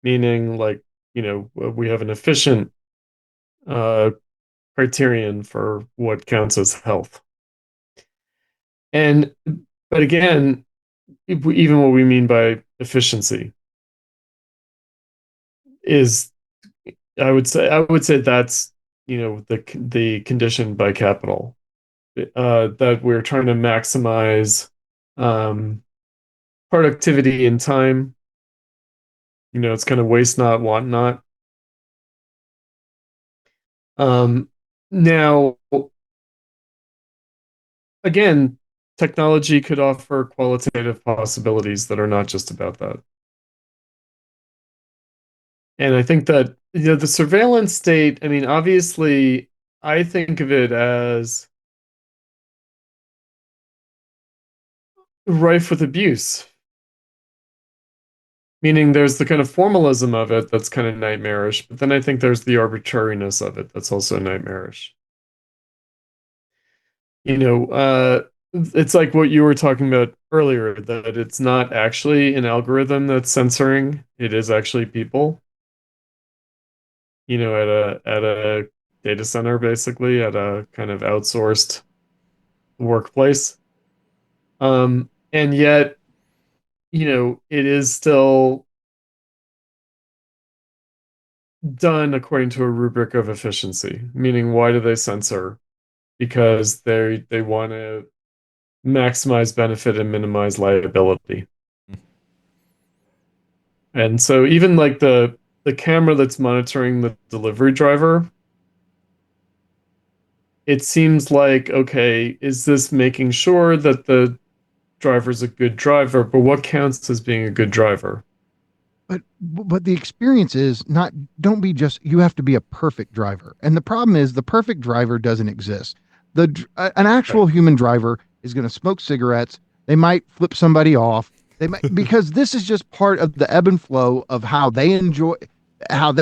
meaning like, we have an efficient uh, criterion for what counts as health. And, but again, even what we mean by efficiency is, I would say that's, the condition by capital, that we're trying to maximize um, productivity in time. It's kind of waste not, want not. Um, Now, again, technology could offer qualitative possibilities that are not just about that. And I think that, the surveillance state, I mean, obviously, I think of it as rife with abuse, meaning there's the kind of formalism of it that's kind of nightmarish, but then I think there's the arbitrariness of it that's also nightmarish. you know, uh, it's like what you were talking about earlier, that it's not actually an algorithm that's censoring, it is actually people, at a data center, basically, at a kind of outsourced workplace. And yet, it is still done according to a rubric of efficiency, meaning why do they censor? Because they want to maximize benefit and minimize liability. And so even like the camera that's monitoring the delivery driver, it seems like, okay, is this making sure that the driver's a good driver? But what counts as being a good driver? But the experience is not, don't be just, you have to be a perfect driver. And the problem is the perfect driver doesn't exist. An Right. actual human driver is going to smoke cigarettes. They might flip somebody off. They might, because this is just part of the ebb and flow of how they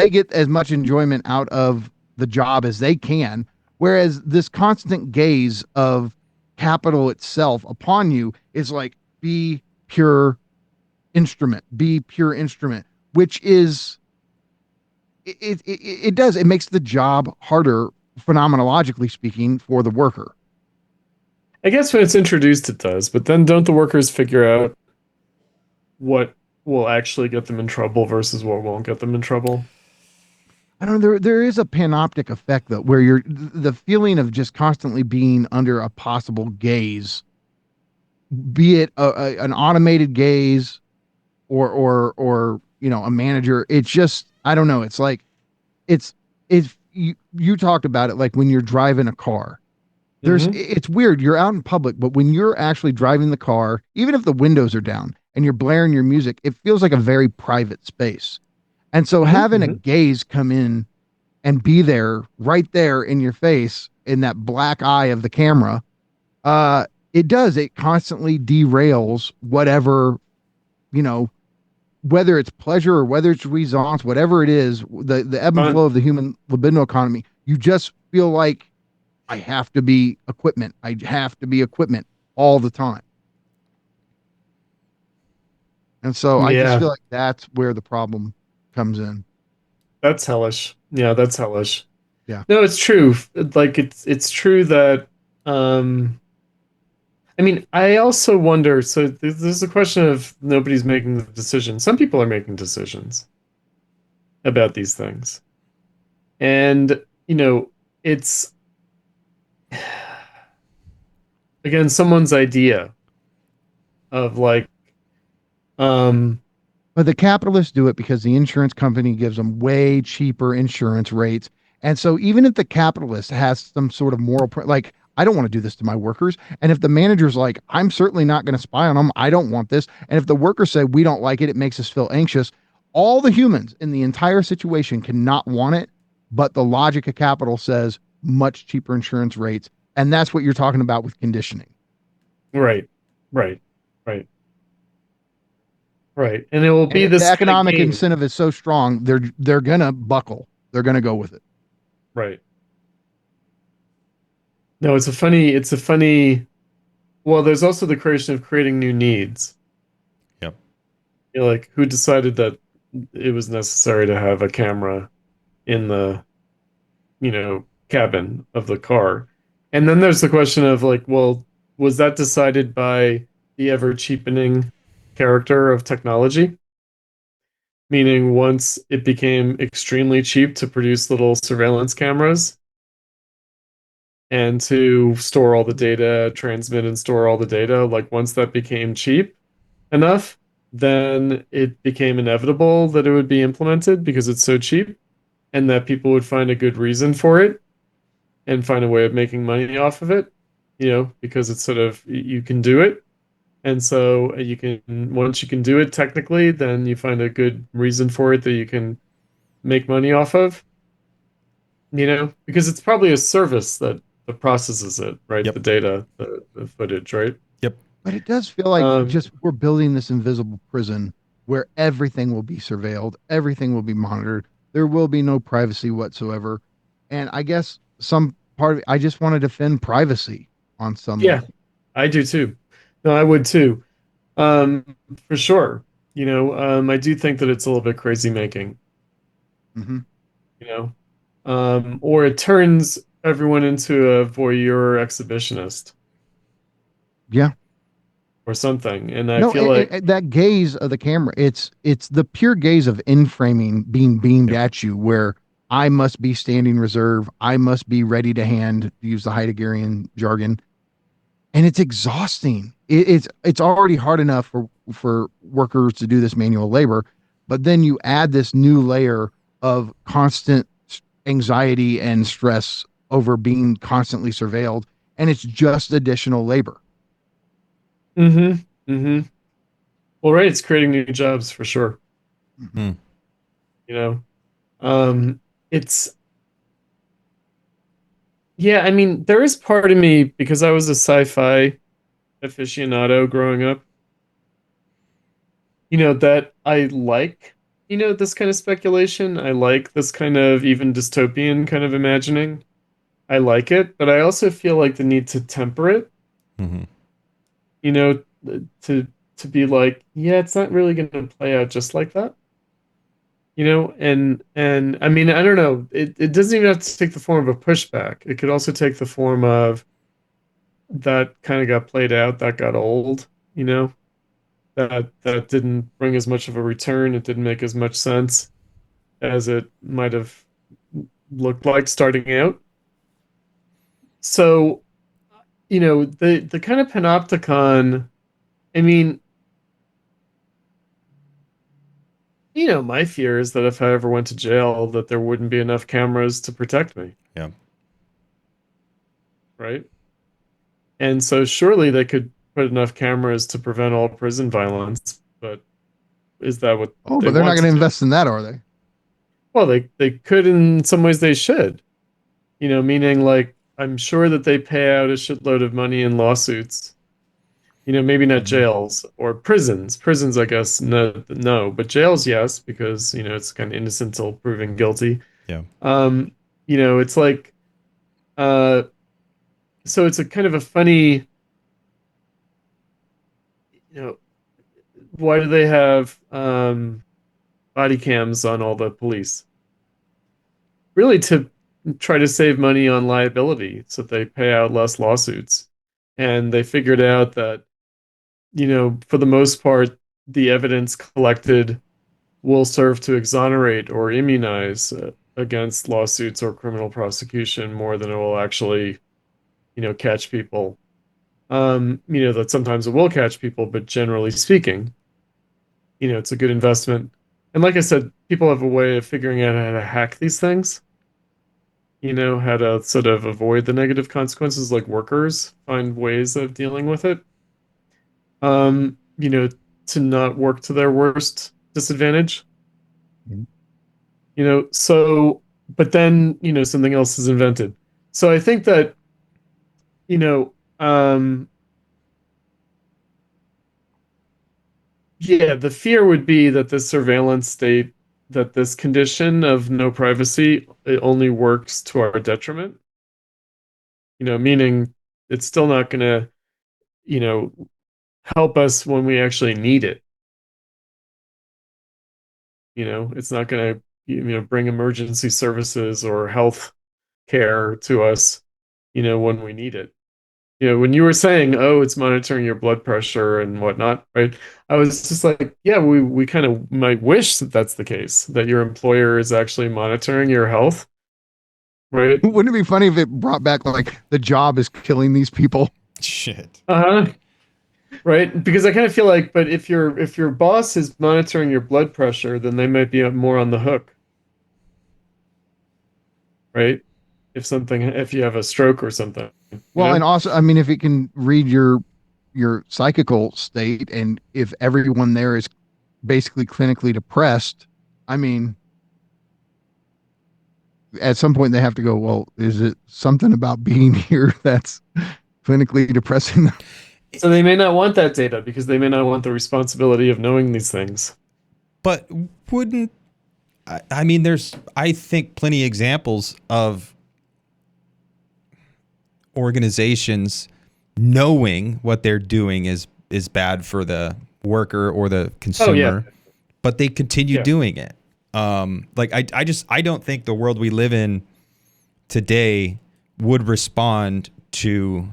get as much enjoyment out of the job as they can. Whereas this constant gaze of capital itself upon you is like, be pure be pure instrument, which is, it does, it makes the job harder, phenomenologically speaking, for the worker. I guess when it's introduced, it does, but then don't the workers figure out what will actually get them in trouble versus what won't get them in trouble? I don't know, there is a panoptic effect though, where you're, the feeling of just constantly being under a possible gaze, be it an automated gaze or a manager. It's just, I don't know, it's like, it's you talked about it, like when you're driving a car, Mm-hmm. it's weird, you're out in public, but when you're actually driving the car, even if the windows are down and you're blaring your music, it feels like a very private space. And so Mm-hmm. having a Mm-hmm. gaze come in and be there, right there in your face, in that black eye of the camera, uh it constantly derails whatever, you know whether it's pleasure or whether it's resistance, whatever it is, the ebb and Fun. flow of the human libido economy. You just feel like, I have to be equipment. I have to be equipment all the time. And so I just Yeah, feel like that's where the problem comes in. that's hellish. Yeah, that's hellish. Yeah. No, it's true. Like it's true that um I mean, I also wonder, so there's a question of nobody's making the decision. Some people are making decisions about these things. And, it's again someone's idea of like um But the capitalists do it because the insurance company gives them way cheaper insurance rates. And so even if the capitalist has some sort of like, I don't want to do this to my workers. And if the manager's like, I'm certainly not going to spy on them, I don't want this. And if the workers say, we don't like it, it makes us feel anxious. All the humans in the entire situation cannot want it. But the logic of capital says much cheaper insurance rates. And that's what you're talking about with conditioning. right, right, right, right. And it will And be if the this kind of economic game. incentive is so strong, they're gonna buckle. They're gonna go with it. Right. No, it's a funny, well, there's also the creation of creating new needs. Yep. You know, like who decided that it was necessary to have a camera in the, cabin of the car? And then there's the question of like, well, was that decided by the ever cheapening character of technology? Meaning once it became extremely cheap to produce little surveillance cameras and to store all the data, transmit and store all the data, like once that became cheap enough, then it became inevitable that it would be implemented because it's so cheap and that people would find a good reason for it and find a way of making money off of it, because it's sort of you can do it. And so you can once you can do it technically, then you find a good reason for it that you can make money off of, because it's probably a service that processes it, right? The Yep. data, the footage, right? Yep. But it does feel like Um, just we're building this invisible prison where everything will be surveilled, everything will be monitored. There will be no privacy whatsoever. And I guess some part of it, I just want to defend privacy on some yeah, level. I do too. No, I would too. Um, for sure. I do think that it's a little bit crazy making, Hmm. you know, or it turns everyone into a voyeur exhibitionist Yeah. or something. And I No, feel like, that gaze of the camera, it's the pure gaze of in framing being beamed Yep. at you where I must be standing reserve. I must be ready to hand, to use the Heideggerian jargon, and it's exhausting. It's already hard enough for workers to do this manual labor, but then you add this new layer of constant anxiety and stress over being constantly surveilled, and it's just additional labor. mm-hmm, mm-hmm. Well, right, it's creating new jobs for sure. Mhm. Hmm. You know, it's yeah. I mean, there is part of me because I was a sci-fi aficionado growing up. That I like. This kind of speculation. I like this kind of even dystopian kind of imagining. I like it, but I also feel like the need to temper it. Hmm. You know, to be like, yeah, it's not really going to play out just like that. And I mean, I don't know. It doesn't even have to take the form of a pushback. It could also take the form of that kind of got played out, that got old, you know, that didn't bring as much of a return. It didn't make as much sense as it might have looked like starting out. So, the kind of panopticon, I mean, my fear is that if I ever went to jail, that there wouldn't be enough cameras to protect me, Yeah. right? And so surely they could put enough cameras to prevent all prison violence, but is that what Oh, they but they're not want going to to do? invest in that, are they? Well, they could in some ways they should, meaning like I'm sure that they pay out a shitload of money in lawsuits. Maybe not Mhm. jails or prisons. Prisons, I guess, no, no, but jails, yes, because it's kind of innocent until proven guilty. Yeah. Um, it's like, uh, so it's a kind of a funny, you know, why do they have body cams on all the police? Really to try to save money on liability so they pay out less lawsuits. And they figured out that, for the most part, the evidence collected will serve to exonerate or immunize against lawsuits or criminal prosecution more than it will actually, catch people. That sometimes it will catch people, but generally speaking, it's a good investment. And like I said, people have a way of figuring out how to hack these things, how to sort of avoid the negative consequences, like workers find ways of dealing with it. Um, you know, to not work to their worst disadvantage. Mhm. So but then, something else is invented. So I think that, you know, um, yeah, the fear would be that this surveillance state, that this condition of no privacy, it only works to our detriment. meaning it's still not going to, help us when we actually need it. It's not going to, bring emergency services or health care to us, when we need it. When you were saying, oh, it's monitoring your blood pressure and whatnot, right? I was just like, yeah, we kind of might wish that that's the case, that your employer is actually monitoring your health, right? Wouldn't it be funny if it brought back like the job is killing these people? Shit. Uh-huh. Right? Because I kind of feel like, but if your boss is monitoring your blood pressure, then they might be more on the hook, right? If you have a stroke or something, Well, and also, I mean, if it can read your psychical state, and if everyone there is basically clinically depressed, I mean, at some point they have to go, well, is it something about being here that's clinically depressing them? So they may not want that data because they may not want the responsibility of knowing these things. But wouldn't I mean? There's, I think, plenty of examples of organizations knowing what they're doing is bad for the worker or the consumer, but they continue doing it. Like I don't think the world we live in today would respond to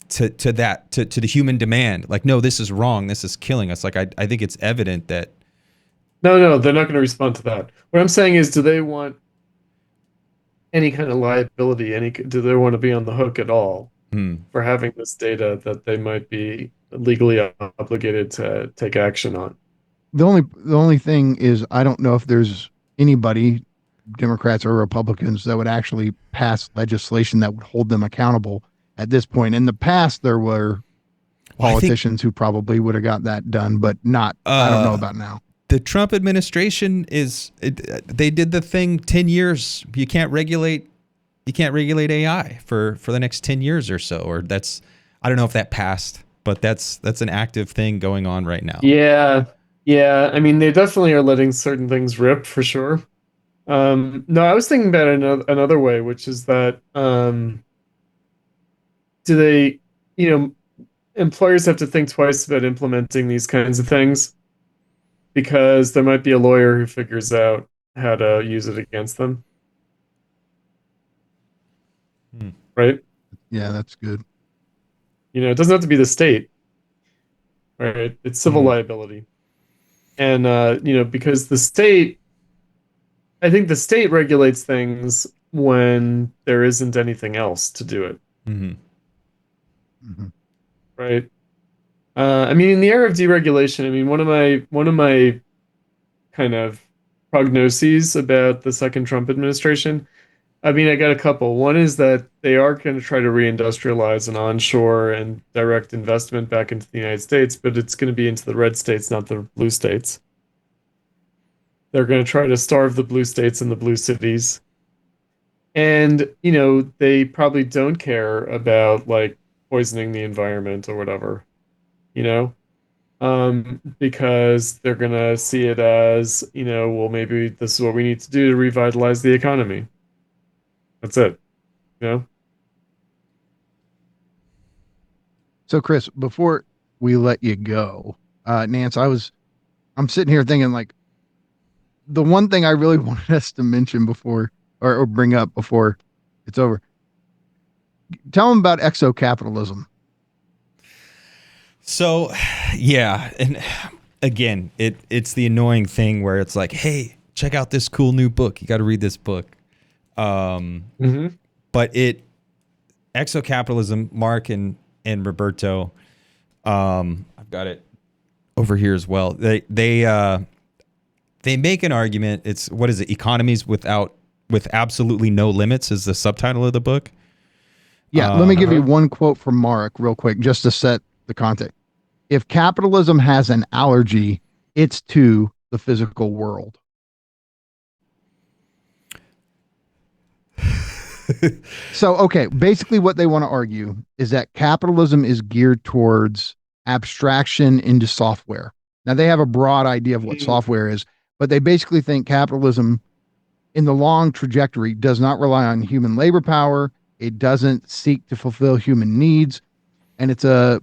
the human demand. Like, no, this is wrong. This is killing us. Like, I think it's evident that. No, they're not going to respond to that. What I'm saying is, do they want any kind of liability? Do they want to be on the hook at all for having this data that they might be legally obligated to take action on? The only thing is, I don't know if there's anybody, Democrats or Republicans, that would actually pass legislation that would hold them accountable at this point. In the past, there were politicians who probably would have got that done, but not. I don't know about now. The Trump administration they did the thing 10 years. You can't regulate AI for the next 10 years or so. Or I don't know if that passed, but that's an active thing going on right now. Yeah. Yeah. I mean, they definitely are letting certain things rip for sure. No, I was thinking about another way, which is that do they, employers have to think twice about implementing these kinds of things because there might be a lawyer who figures out how to use it against them. Right? Yeah, that's good. It doesn't have to be the state, right? It's civil liability. And, because I think the state regulates things when there isn't anything else to do it. Right? I mean, in the era of deregulation, I mean, one of my kind of prognoses about the second Trump administration, I mean, I got a couple. One is that they are going to try to reindustrialize and onshore and direct investment back into the United States, but it's going to be into the red states, not the blue states. They're going to try to starve the blue states and the blue cities. And, they probably don't care about like poisoning the environment or whatever, because they're going to see it as, well, maybe this is what we need to do to revitalize the economy. That's it, So, Chris, before we let you go, Nance, I'm sitting here thinking like the one thing I really wanted us to mention before or bring up before it's over. Tell them about exo-capitalism. So, yeah, and again, it's the annoying thing where it's like, hey, check out this cool new book. You got to read this book. But Exo-capitalism, Mark and Roberto, I've got it over here as well. They make an argument. It's, what is it? Economies with absolutely no limits is the subtitle of the book. Yeah, let me give you one quote from Mark real quick, just to set the context. If capitalism has an allergy, it's to the physical world. So, okay, basically what they want to argue is that capitalism is geared towards abstraction into software. Now, they have a broad idea of what software is, but they basically think capitalism in the long trajectory does not rely on human labor power. It doesn't seek to fulfill human needs. And it's the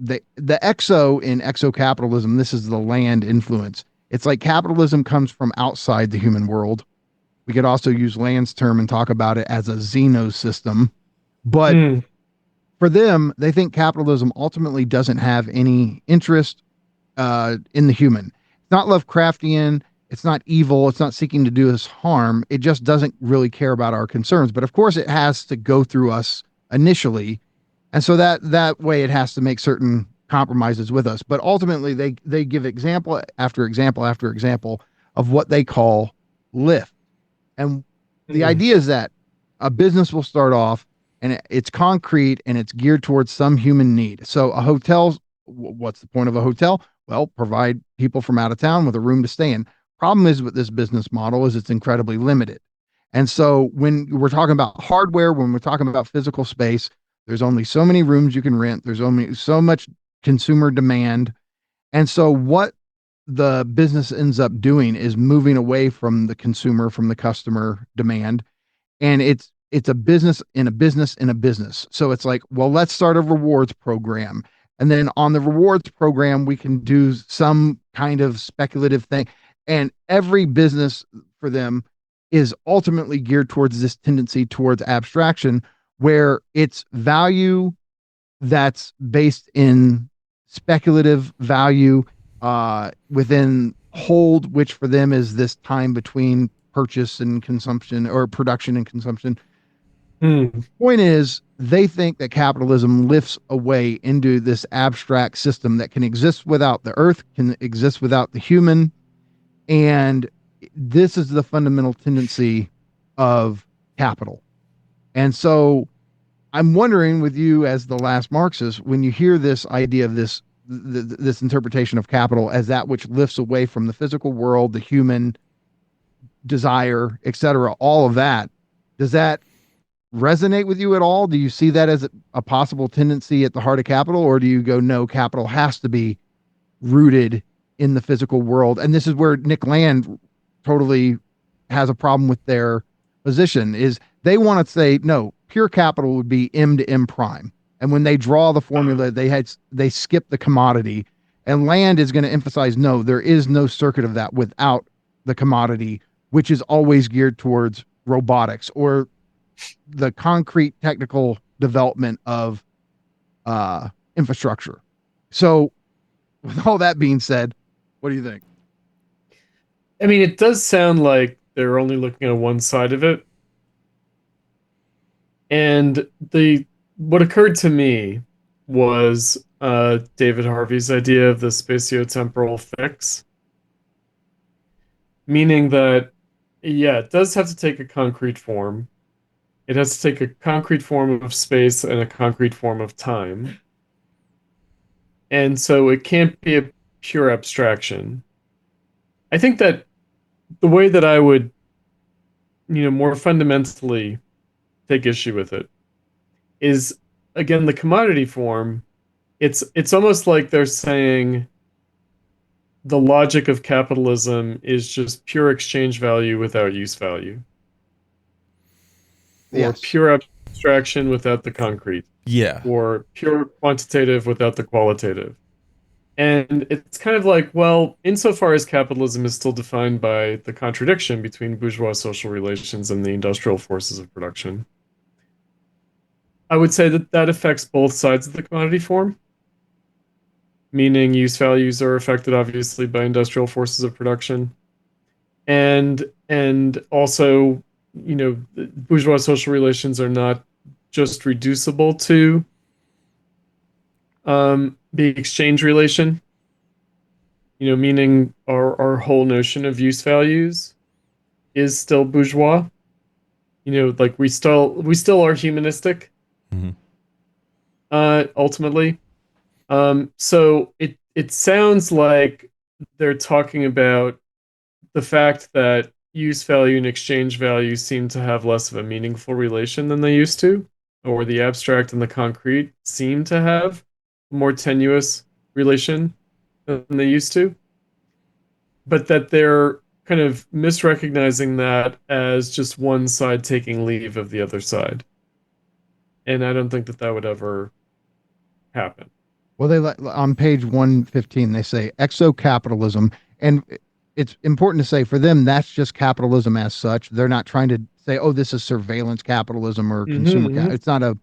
exo in exo-capitalism, this is the land influence. It's like capitalism comes from outside the human world. We could also use Land's term and talk about it as a xenosystem. But Hmm. for them, they think capitalism ultimately doesn't have any interest in the human. It's not Lovecraftian. It's not evil. It's not seeking to do us harm. It just doesn't really care about our concerns. But of course, it has to go through us initially, and so that way it has to make certain compromises with us. But ultimately, they give example after example after example of what they call lift. And the Hmm. idea is that a business will start off and it's concrete and it's geared towards some human need. So a hotel, what's the point of a hotel? Well, provide people from out of town with a room to stay in. Problem is with this business model is it's incredibly limited. And so when we're talking about hardware, when we're talking about physical space, there's only so many rooms you can rent. There's only so much consumer demand. And so what the business ends up doing is moving away from the consumer, from the customer demand, and it's a business in a business in a business. So it's like, well, let's start a rewards program, and then on the rewards program we can do some kind of speculative thing, and every business for them is ultimately geared towards this tendency towards abstraction, where it's value that's based in speculative value within hold, which for them is this time between purchase and consumption, or production and consumption. Hmm. Point is, they think that capitalism lifts away into this abstract system that can exist without the earth, can exist without the human. And this is the fundamental tendency of capital. And so I'm wondering, with you as the last Marxist, when you hear this idea of this interpretation of capital as that which lifts away from the physical world, the human desire, etc., all of that, does that resonate with you at all? Do you see that as a possible tendency at the heart of capital, or do you go, no, capital has to be rooted in the physical world? And this is where Nick Land totally has a problem with their position, is they want to say, no, pure capital would be M to M prime. And when they draw the formula, they skip the commodity. And Land is going to emphasize, no, there is no circuit of that without the commodity, which is always geared towards robotics or the concrete technical development of infrastructure. So, with all that being said, what do you think? I mean, it does sound like they're only looking at one side of it. And the what occurred to me was David Harvey's idea of the spatiotemporal fix, meaning that, yeah, it does have to take a concrete form. It has to take a concrete form of space and a concrete form of time. And so it can't be a pure abstraction. I think that the way that I would, more fundamentally take issue with it is, again, the commodity form. It's almost like they're saying the logic of capitalism is just pure exchange value without use value, or Yes. pure abstraction without the concrete, Yeah. or pure quantitative without the qualitative. And it's kind of like, well, insofar as capitalism is still defined by the contradiction between bourgeois social relations and the industrial forces of production, I would say that that affects both sides of the commodity form, meaning use values are affected obviously by industrial forces of production, and also, bourgeois social relations are not just reducible to the exchange relation, meaning our whole notion of use values is still bourgeois. Like we still are humanistic, Mhm. ultimately. So it sounds like they're talking about the fact that use value and exchange value seem to have less of a meaningful relation than they used to, or the abstract and the concrete seem to have a more tenuous relation than they used to, but that they're kind of misrecognizing that as just one side taking leave of the other side. And I don't think that that would ever happen. Well, on page 115, they say exo-capitalism. And it's important to say for them, that's just capitalism as such. They're not trying to say, oh, this is surveillance capitalism or consumer Mm-hmm. It's not a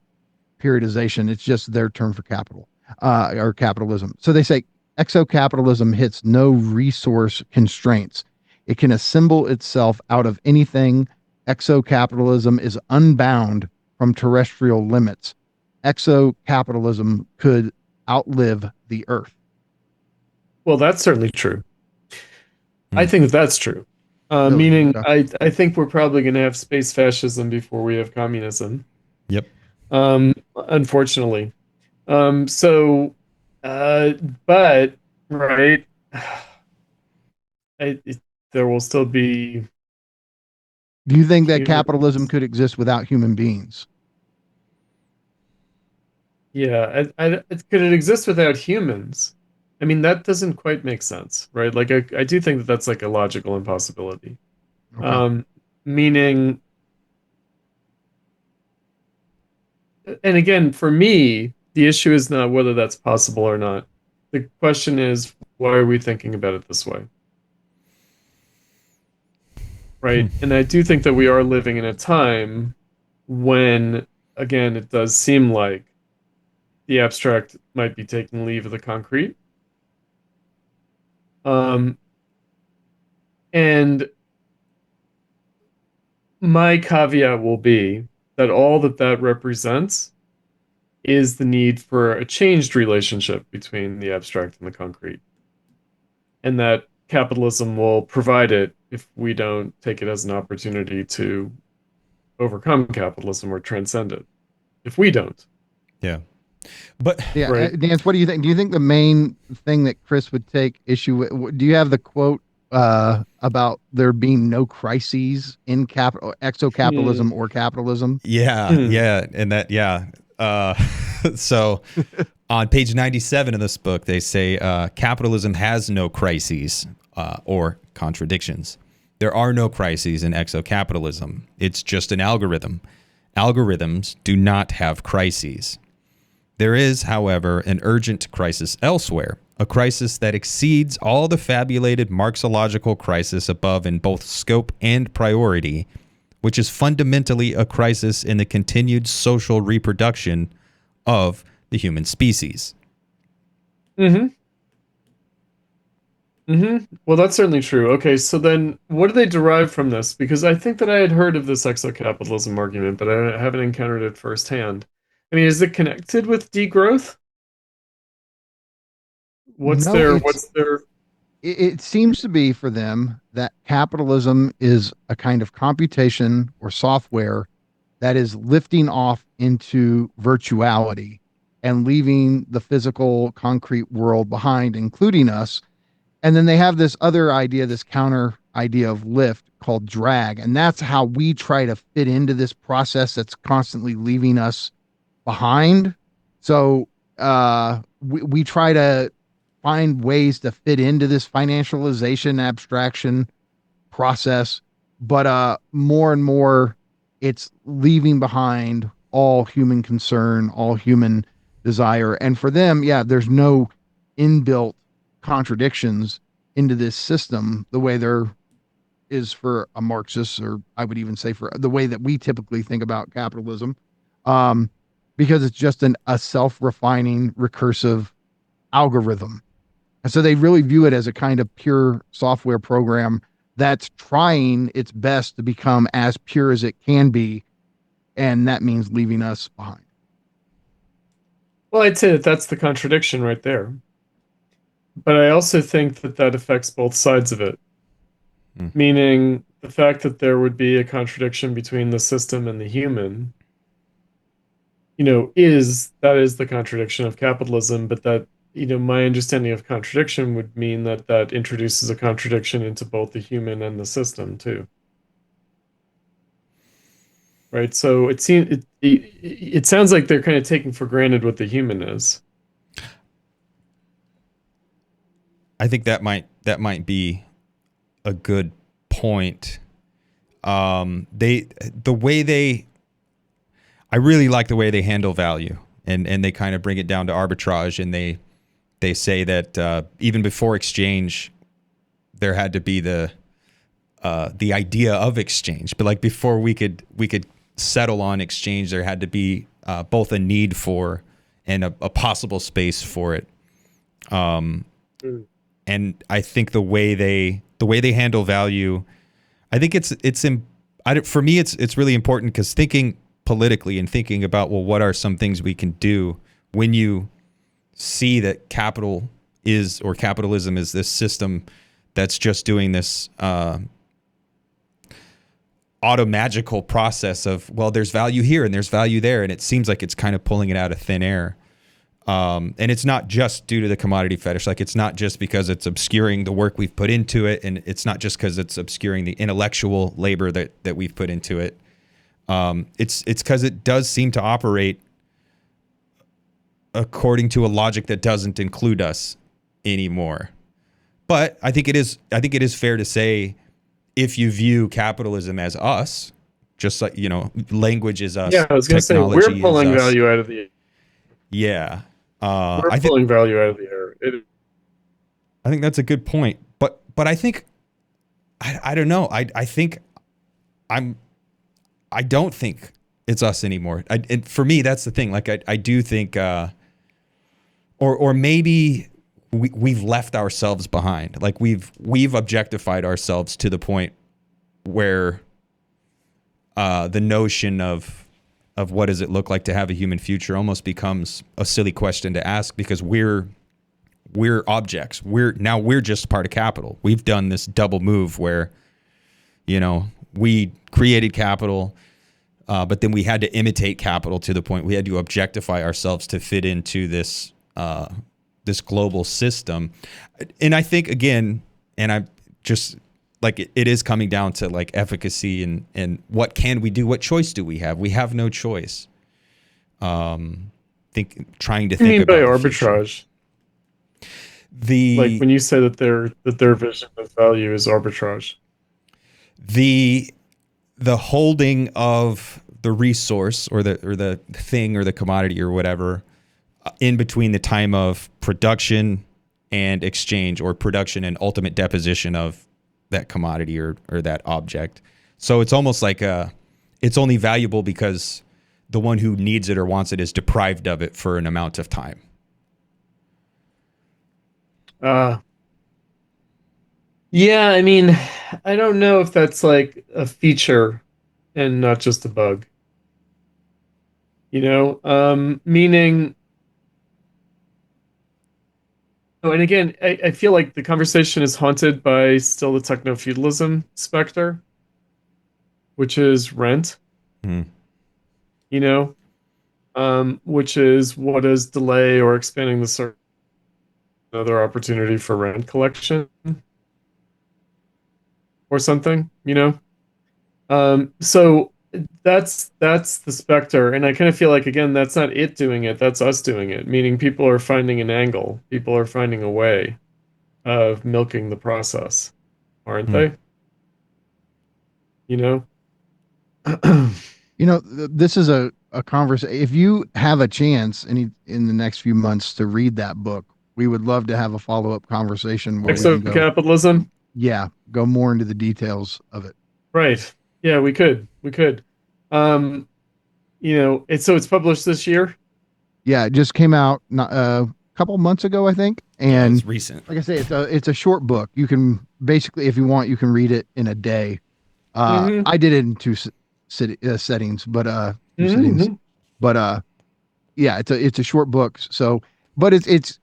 periodization. It's just their term for capital or capitalism. So they say exo-capitalism hits no resource constraints. It can assemble itself out of anything. Exo-capitalism is unbound from terrestrial limits. Exo-capitalism could outlive the earth. Well, that's certainly true. I think that's true. Really? Meaning, Okay. I think we're probably going to have space fascism before we have communism. Yep. Unfortunately. So, uh, but right, there will still be. Do you think that Humans. capitalism could exist without human beings? Yeah, could it exist without humans? I mean, that doesn't quite make sense, right? Like, I do think that that's like a logical impossibility. Okay. Meaning, and again, for me, the issue is not whether that's possible or not. The question is, why are we thinking about it this way? Right? And I do think that we are living in a time when, again, it does seem like the abstract might be taking leave of the concrete. Um, and my caveat will be that all that that represents is the need for a changed relationship between the abstract and the concrete, and that capitalism will provide it if we don't take it as an opportunity to overcome capitalism or transcend it. If we don't, Yeah. But Yeah, right? Dance, what do you think? Do you think the main thing that Chris would take issue with, do you have the quote about there being no crises in Hmm. exo-capitalism or capitalism? yeah, Hmm. yeah, and that yeah. Uh, so on page 97 of this book, they say capitalism has no crises or contradictions. There are no crises in exo-capitalism. It's just an algorithm. Algorithms do not have crises. There is, however, an urgent crisis elsewhere, a crisis that exceeds all the fabulated Marxological crisis above in both scope and priority, which is fundamentally a crisis in the continued social reproduction of the human species. Mm-hmm. Mm-hmm. Well, that's certainly true. Okay, so then what do they derive from this? Because I think that I had heard of this exocapitalism argument, but I haven't encountered it firsthand. I mean, is it connected with degrowth? No, What's their it seems to be for them that capitalism is a kind of computation or software that is lifting off into virtuality and leaving the physical concrete world behind, including us. And then they have this other idea, this counter idea of lift called drag. And that's how we try to fit into this process that's constantly leaving us behind. So we try to find ways to fit into this financialization abstraction process, but more and more it's leaving behind all human concern, all human desire. And for them, yeah, there's no inbuilt contradictions into this system the way there is for a Marxist, or I would even say for the way that we typically think about capitalism, um, because it's just a self-refining recursive algorithm. And so they really view it as a kind of pure software program that's trying its best to become as pure as it can be. And that means leaving us behind. Well, I'd say that that's the contradiction right there. But I also think that that affects both sides of it, Hmm. meaning the fact that there would be a contradiction between the system and the human, is that is the contradiction of capitalism, but that, my understanding of contradiction would mean that that introduces a contradiction into both the human and the system too. Right? So it sounds like they're kind of taking for granted what the human is. I think that might be a good point, I really like the way they handle value, and they kind of bring it down to arbitrage, and they say that even before exchange, there had to be the idea of exchange, but like before we could settle on exchange, there had to be both a need for and a possible space for it. And I think the way they handle value, I think for me it's really important, because thinking politically and thinking about, well, what are some things we can do when you see that capitalism is this system that's just doing this automagical process of, well, there's value here and there's value there, and it seems like it's kind of pulling it out of thin air. And it's not just due to the commodity fetish. Like, it's not just because it's obscuring the work we've put into it, and it's not just because it's obscuring the intellectual labor that we've put into it. It's because it does seem to operate according to a logic that doesn't include us anymore. But I think it is fair to say, if you view capitalism as us, just like, language is us. Yeah, I was going to say, we're pulling value out of the. Yeah. We're pulling value out of the air. I think that's a good point. But I think, I don't know. I don't think it's us anymore. And for me, that's the thing. Like, I do think, or maybe we've left ourselves behind. Like, we've objectified ourselves to the point where the notion of what does it look like to have a human future almost becomes a silly question to ask, because we're objects. We're just part of capital. We've done this double move where, we created capital, but then we had to imitate capital to the point we had to objectify ourselves to fit into this global system. And I think, again, and I just like it is coming down to like efficacy and what can we do? What choice do we have? We have no choice. Trying to think about by arbitrage. Like when you say that their vision of value is arbitrage. The holding of the resource or the thing or the commodity or whatever in between the time of production and exchange, or production and ultimate deposition of that commodity or that object. So it's almost like it's only valuable because the one who needs it or wants it is deprived of it for an amount of time. Yeah, I mean, I don't know if that's like a feature and not just a bug. Meaning, and again, I feel like the conversation is haunted by still the technofeudalism specter, which is rent. Mm. Which is what is delay or expanding the service, another opportunity for rent collection or something, so that's the specter, and I kind of feel like, again, that's not it doing it, that's us doing it, meaning people are finding an angle, people are finding a way of milking the process, aren't they? This is a conversation. If you have a chance in the next few months to read that book, we would love to have a follow-up conversation where Exo-capitalism. Go more into the details of it. Right. Yeah, we could. It's published this year. Yeah, it just came out a couple months ago, I think. And it's recent. Like I say, it's a short book. You can basically, if you want, you can read it in a day. I did it in two settings, but two settings. But yeah, it's a short book. So, but it's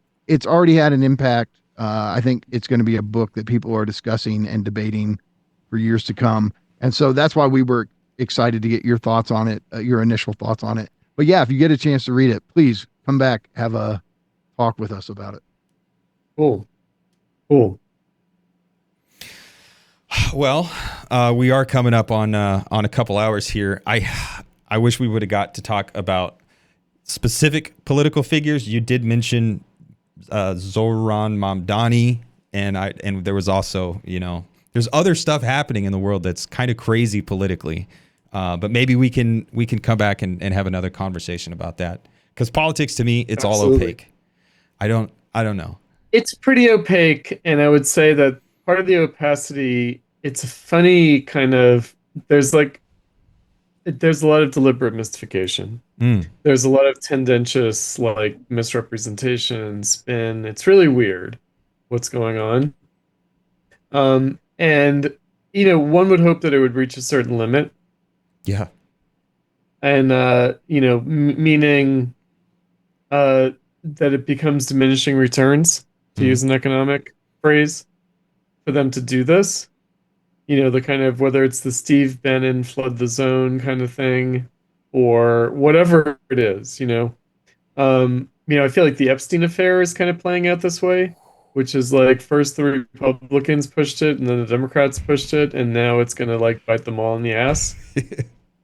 already had an impact. I think it's going to be a book that people are discussing and debating for years to come. And so that's why we were excited to get your thoughts on it, your initial thoughts on it. But yeah, if you get a chance to read it, please come back, have a talk with us about it. Cool. Well, we are coming up on a couple hours here. I wish we would have got to talk about specific political figures. You did mention Zoran Mamdani, and there was also There's other stuff happening in the world that's kind of crazy politically, but maybe we can come back and have another conversation about that, because politics to me, it's all Absolutely. opaque. I don't know. It's pretty opaque, and I would say that part of the opacity, it's a funny kind of, there's there's a lot of deliberate mystification. Mm. There's a lot of tendentious like misrepresentation, spin. It's really weird what's going on. And one would hope that it would reach a certain limit, Yeah. and meaning that it becomes diminishing returns, to Mm. use an economic phrase, for them to do this. The kind of, whether it's the Steve Bannon flood the zone kind of thing, or whatever it is. I feel like the Epstein affair is kind of playing out this way, which is like first the Republicans pushed it and then the Democrats pushed it, and now it's gonna like bite them all in the ass.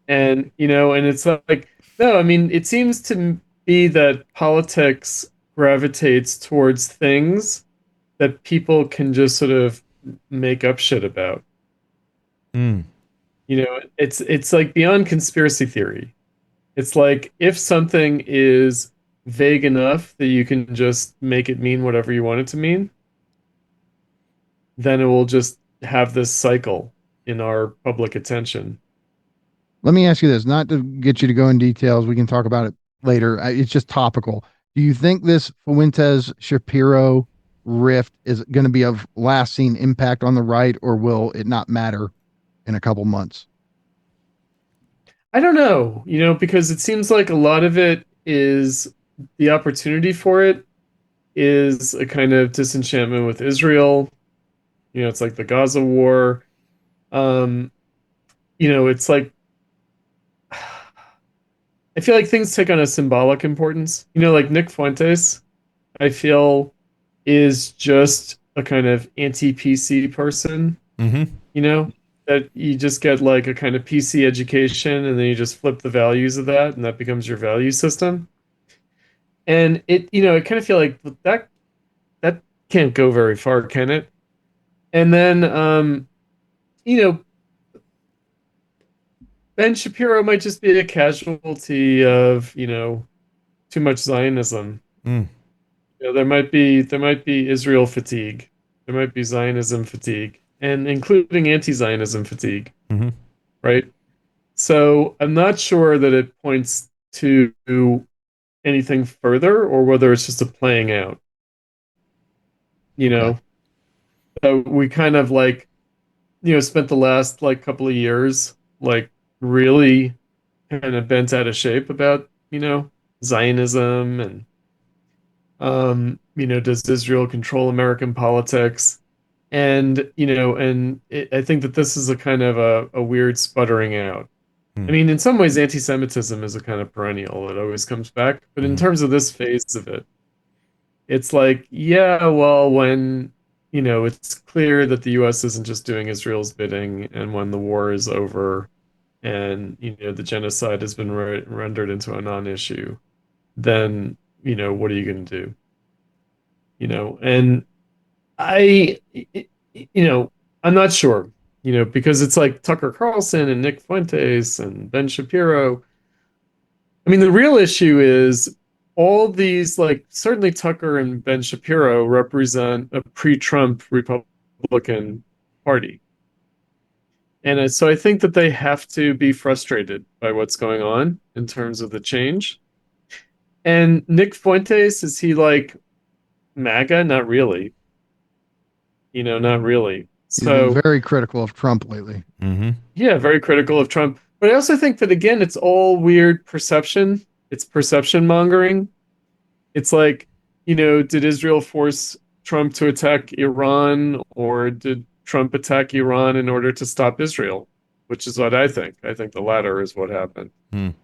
And it's like, no, I mean, it seems to be that politics gravitates towards things that people can just sort of make up shit about. Mm. It's like beyond conspiracy theory. It's like if something is vague enough that you can just make it mean whatever you want it to mean, then it will just have this cycle in our public attention. Let me ask you this, not to get you to go in details. We can talk about it later. It's just topical. Do you think this Fuentes Shapiro rift is going to be of lasting impact on the right, or will it not matter in a couple months? I don't know, because it seems like a lot of it is, the opportunity for it is a kind of disenchantment with Israel. It's like the Gaza war. Um, it's like, I feel like things take on a symbolic importance. Like Nick Fuentes, I feel, is just a kind of anti-PC person. Mm-hmm. That you just get like a kind of PC education, and then you just flip the values of that, and that becomes your value system. And I kind of feel like that can't go very far, can it? And then, you know, Ben Shapiro might just be a casualty of, too much Zionism. Mm. There might be Israel fatigue. There might be Zionism fatigue, and including anti-Zionism fatigue, Mm-hmm. right? So I'm not sure that it points to anything further, or whether it's just a playing out. You Okay. know, we kind of like, spent the last like couple of years like really kind of bent out of shape about, Zionism, and does Israel control American politics? And I think that this is a kind of a weird sputtering out. I Mm. mean, in some ways, anti-Semitism is a kind of perennial. It always comes back. But in Mm-hmm. terms of this phase of it, it's like, yeah, well, when, it's clear that the US isn't just doing Israel's bidding, and when the war is over and, the genocide has been rendered into a non-issue, then, what are you going to do? And I, I'm not sure, because it's like Tucker Carlson and Nick Fuentes and Ben Shapiro. I mean, the real issue is all these, like, certainly Tucker and Ben Shapiro represent a pre-Trump Republican Party. And so I think that they have to be frustrated by what's going on in terms of the change. And Nick Fuentes, is he like MAGA? Not really. Not really. He's been So, very critical of Trump lately. Mm-hmm. yeah, very critical of Trump. But I also think that, again, it's all weird perception. It's perception mongering. It's like, did Israel force Trump to attack Iran, or did Trump attack Iran in order to stop Israel? Which is what I think. I think the latter is what happened. Mm.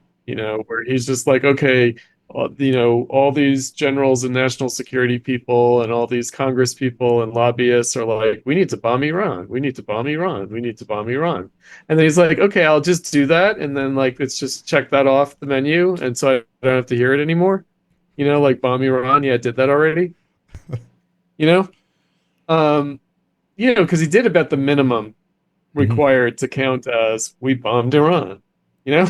Where he's just like, okay, all these generals and national security people and all these Congress people and lobbyists are like, we need to bomb Iran. We need to bomb Iran. We need to bomb Iran. And then he's like, okay, I'll just do that. And then like, let's just check that off the menu. And so I don't have to hear it anymore. Like bomb Iran. Yeah, I did that already. You know? Um, because he did about the minimum required to count as we bombed Iran, you know?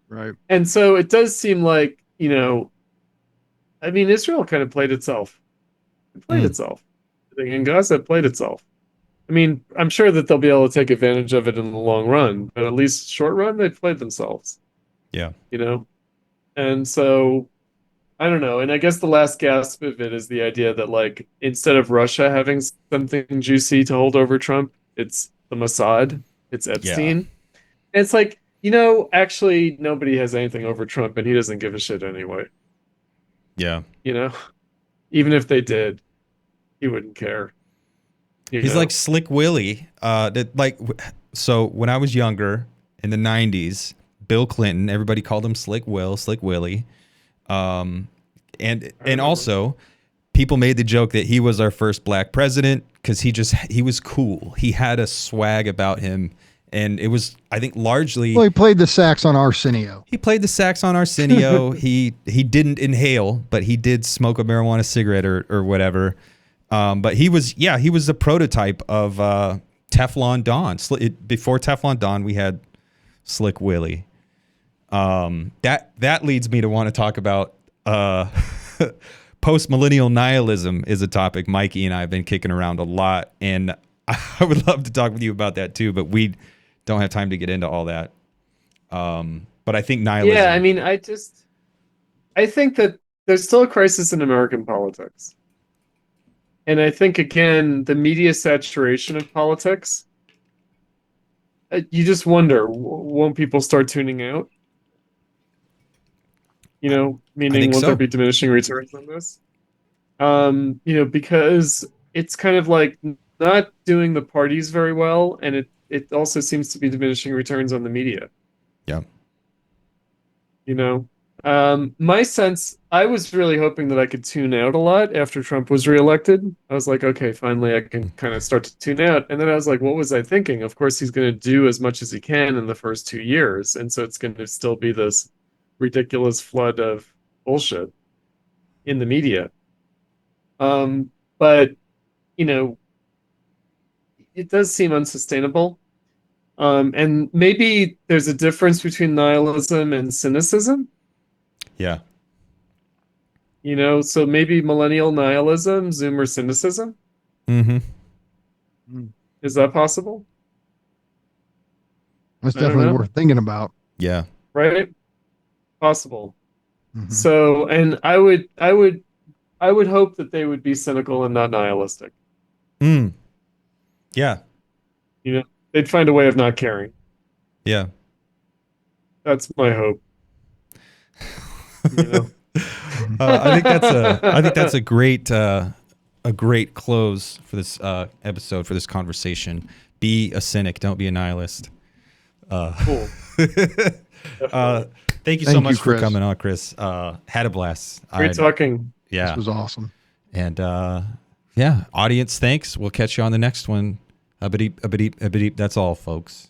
Right. And so it does seem like, I mean, Israel kind of played itself. It played Mm. itself. I think in Gaza, it played itself. I mean, I'm sure that they'll be able to take advantage of it in the long run, but at least short run, they played themselves, Yeah. And so I don't know. And I guess the last gasp of it is the idea that, like, instead of Russia having something juicy to hold over Trump, it's the Mossad, it's Yeah. Epstein. And it's like, actually, nobody has anything over Trump, and he doesn't give a shit anyway. Yeah. You know, even if they did, he wouldn't care. He's like Slick Willie. So when I was younger in the 90s, Bill Clinton, everybody called him Slick Will, Slick Willie. And also people made the joke that he was our first black president because he was cool. He had a swag about him. And it was, I think, largely... Well, he played the sax on Arsenio. He played the sax on Arsenio. he didn't inhale, but he did smoke a marijuana cigarette or whatever. But he was the prototype of Teflon Don. Before Teflon Don, we had Slick Willie. That leads me to want to talk about post-millennial nihilism is a topic Mikey and I have been kicking around a lot. And I would love to talk with you about that too, but we don't have time to get into all that. But I think nihilism... Yeah, I mean, I think that there's still a crisis in American politics. And I think, again, the media saturation of politics, you just wonder, won't people start tuning out? Meaning, won't there be diminishing returns on this? Because it's kind of like not doing the parties very well, and it also seems to be diminishing returns on the media. Yeah. My sense, I was really hoping that I could tune out a lot after Trump was reelected. I was like, okay, finally I can kind of start to tune out. And then I was like, what was I thinking? Of course, he's going to do as much as he can in the first 2 years. And so it's going to still be this ridiculous flood of bullshit in the media. But, it does seem unsustainable. And maybe there's a difference between nihilism and cynicism. Yeah. So maybe millennial nihilism, Zoomer cynicism. Mm-hmm. Is that possible? That's definitely worth thinking about. Yeah. Right? Possible. Mm-hmm. So, and I would hope that they would be cynical and not nihilistic. Yeah. They'd find a way of not caring. Yeah. That's my hope. I think that's a great close for this episode, for this conversation. Be a cynic, don't be a nihilist. Cool. Thank you so much for coming on, Chris. Had a blast. Great talking. Yeah. This was awesome. And audience, thanks. We'll catch you on the next one. That's all, folks.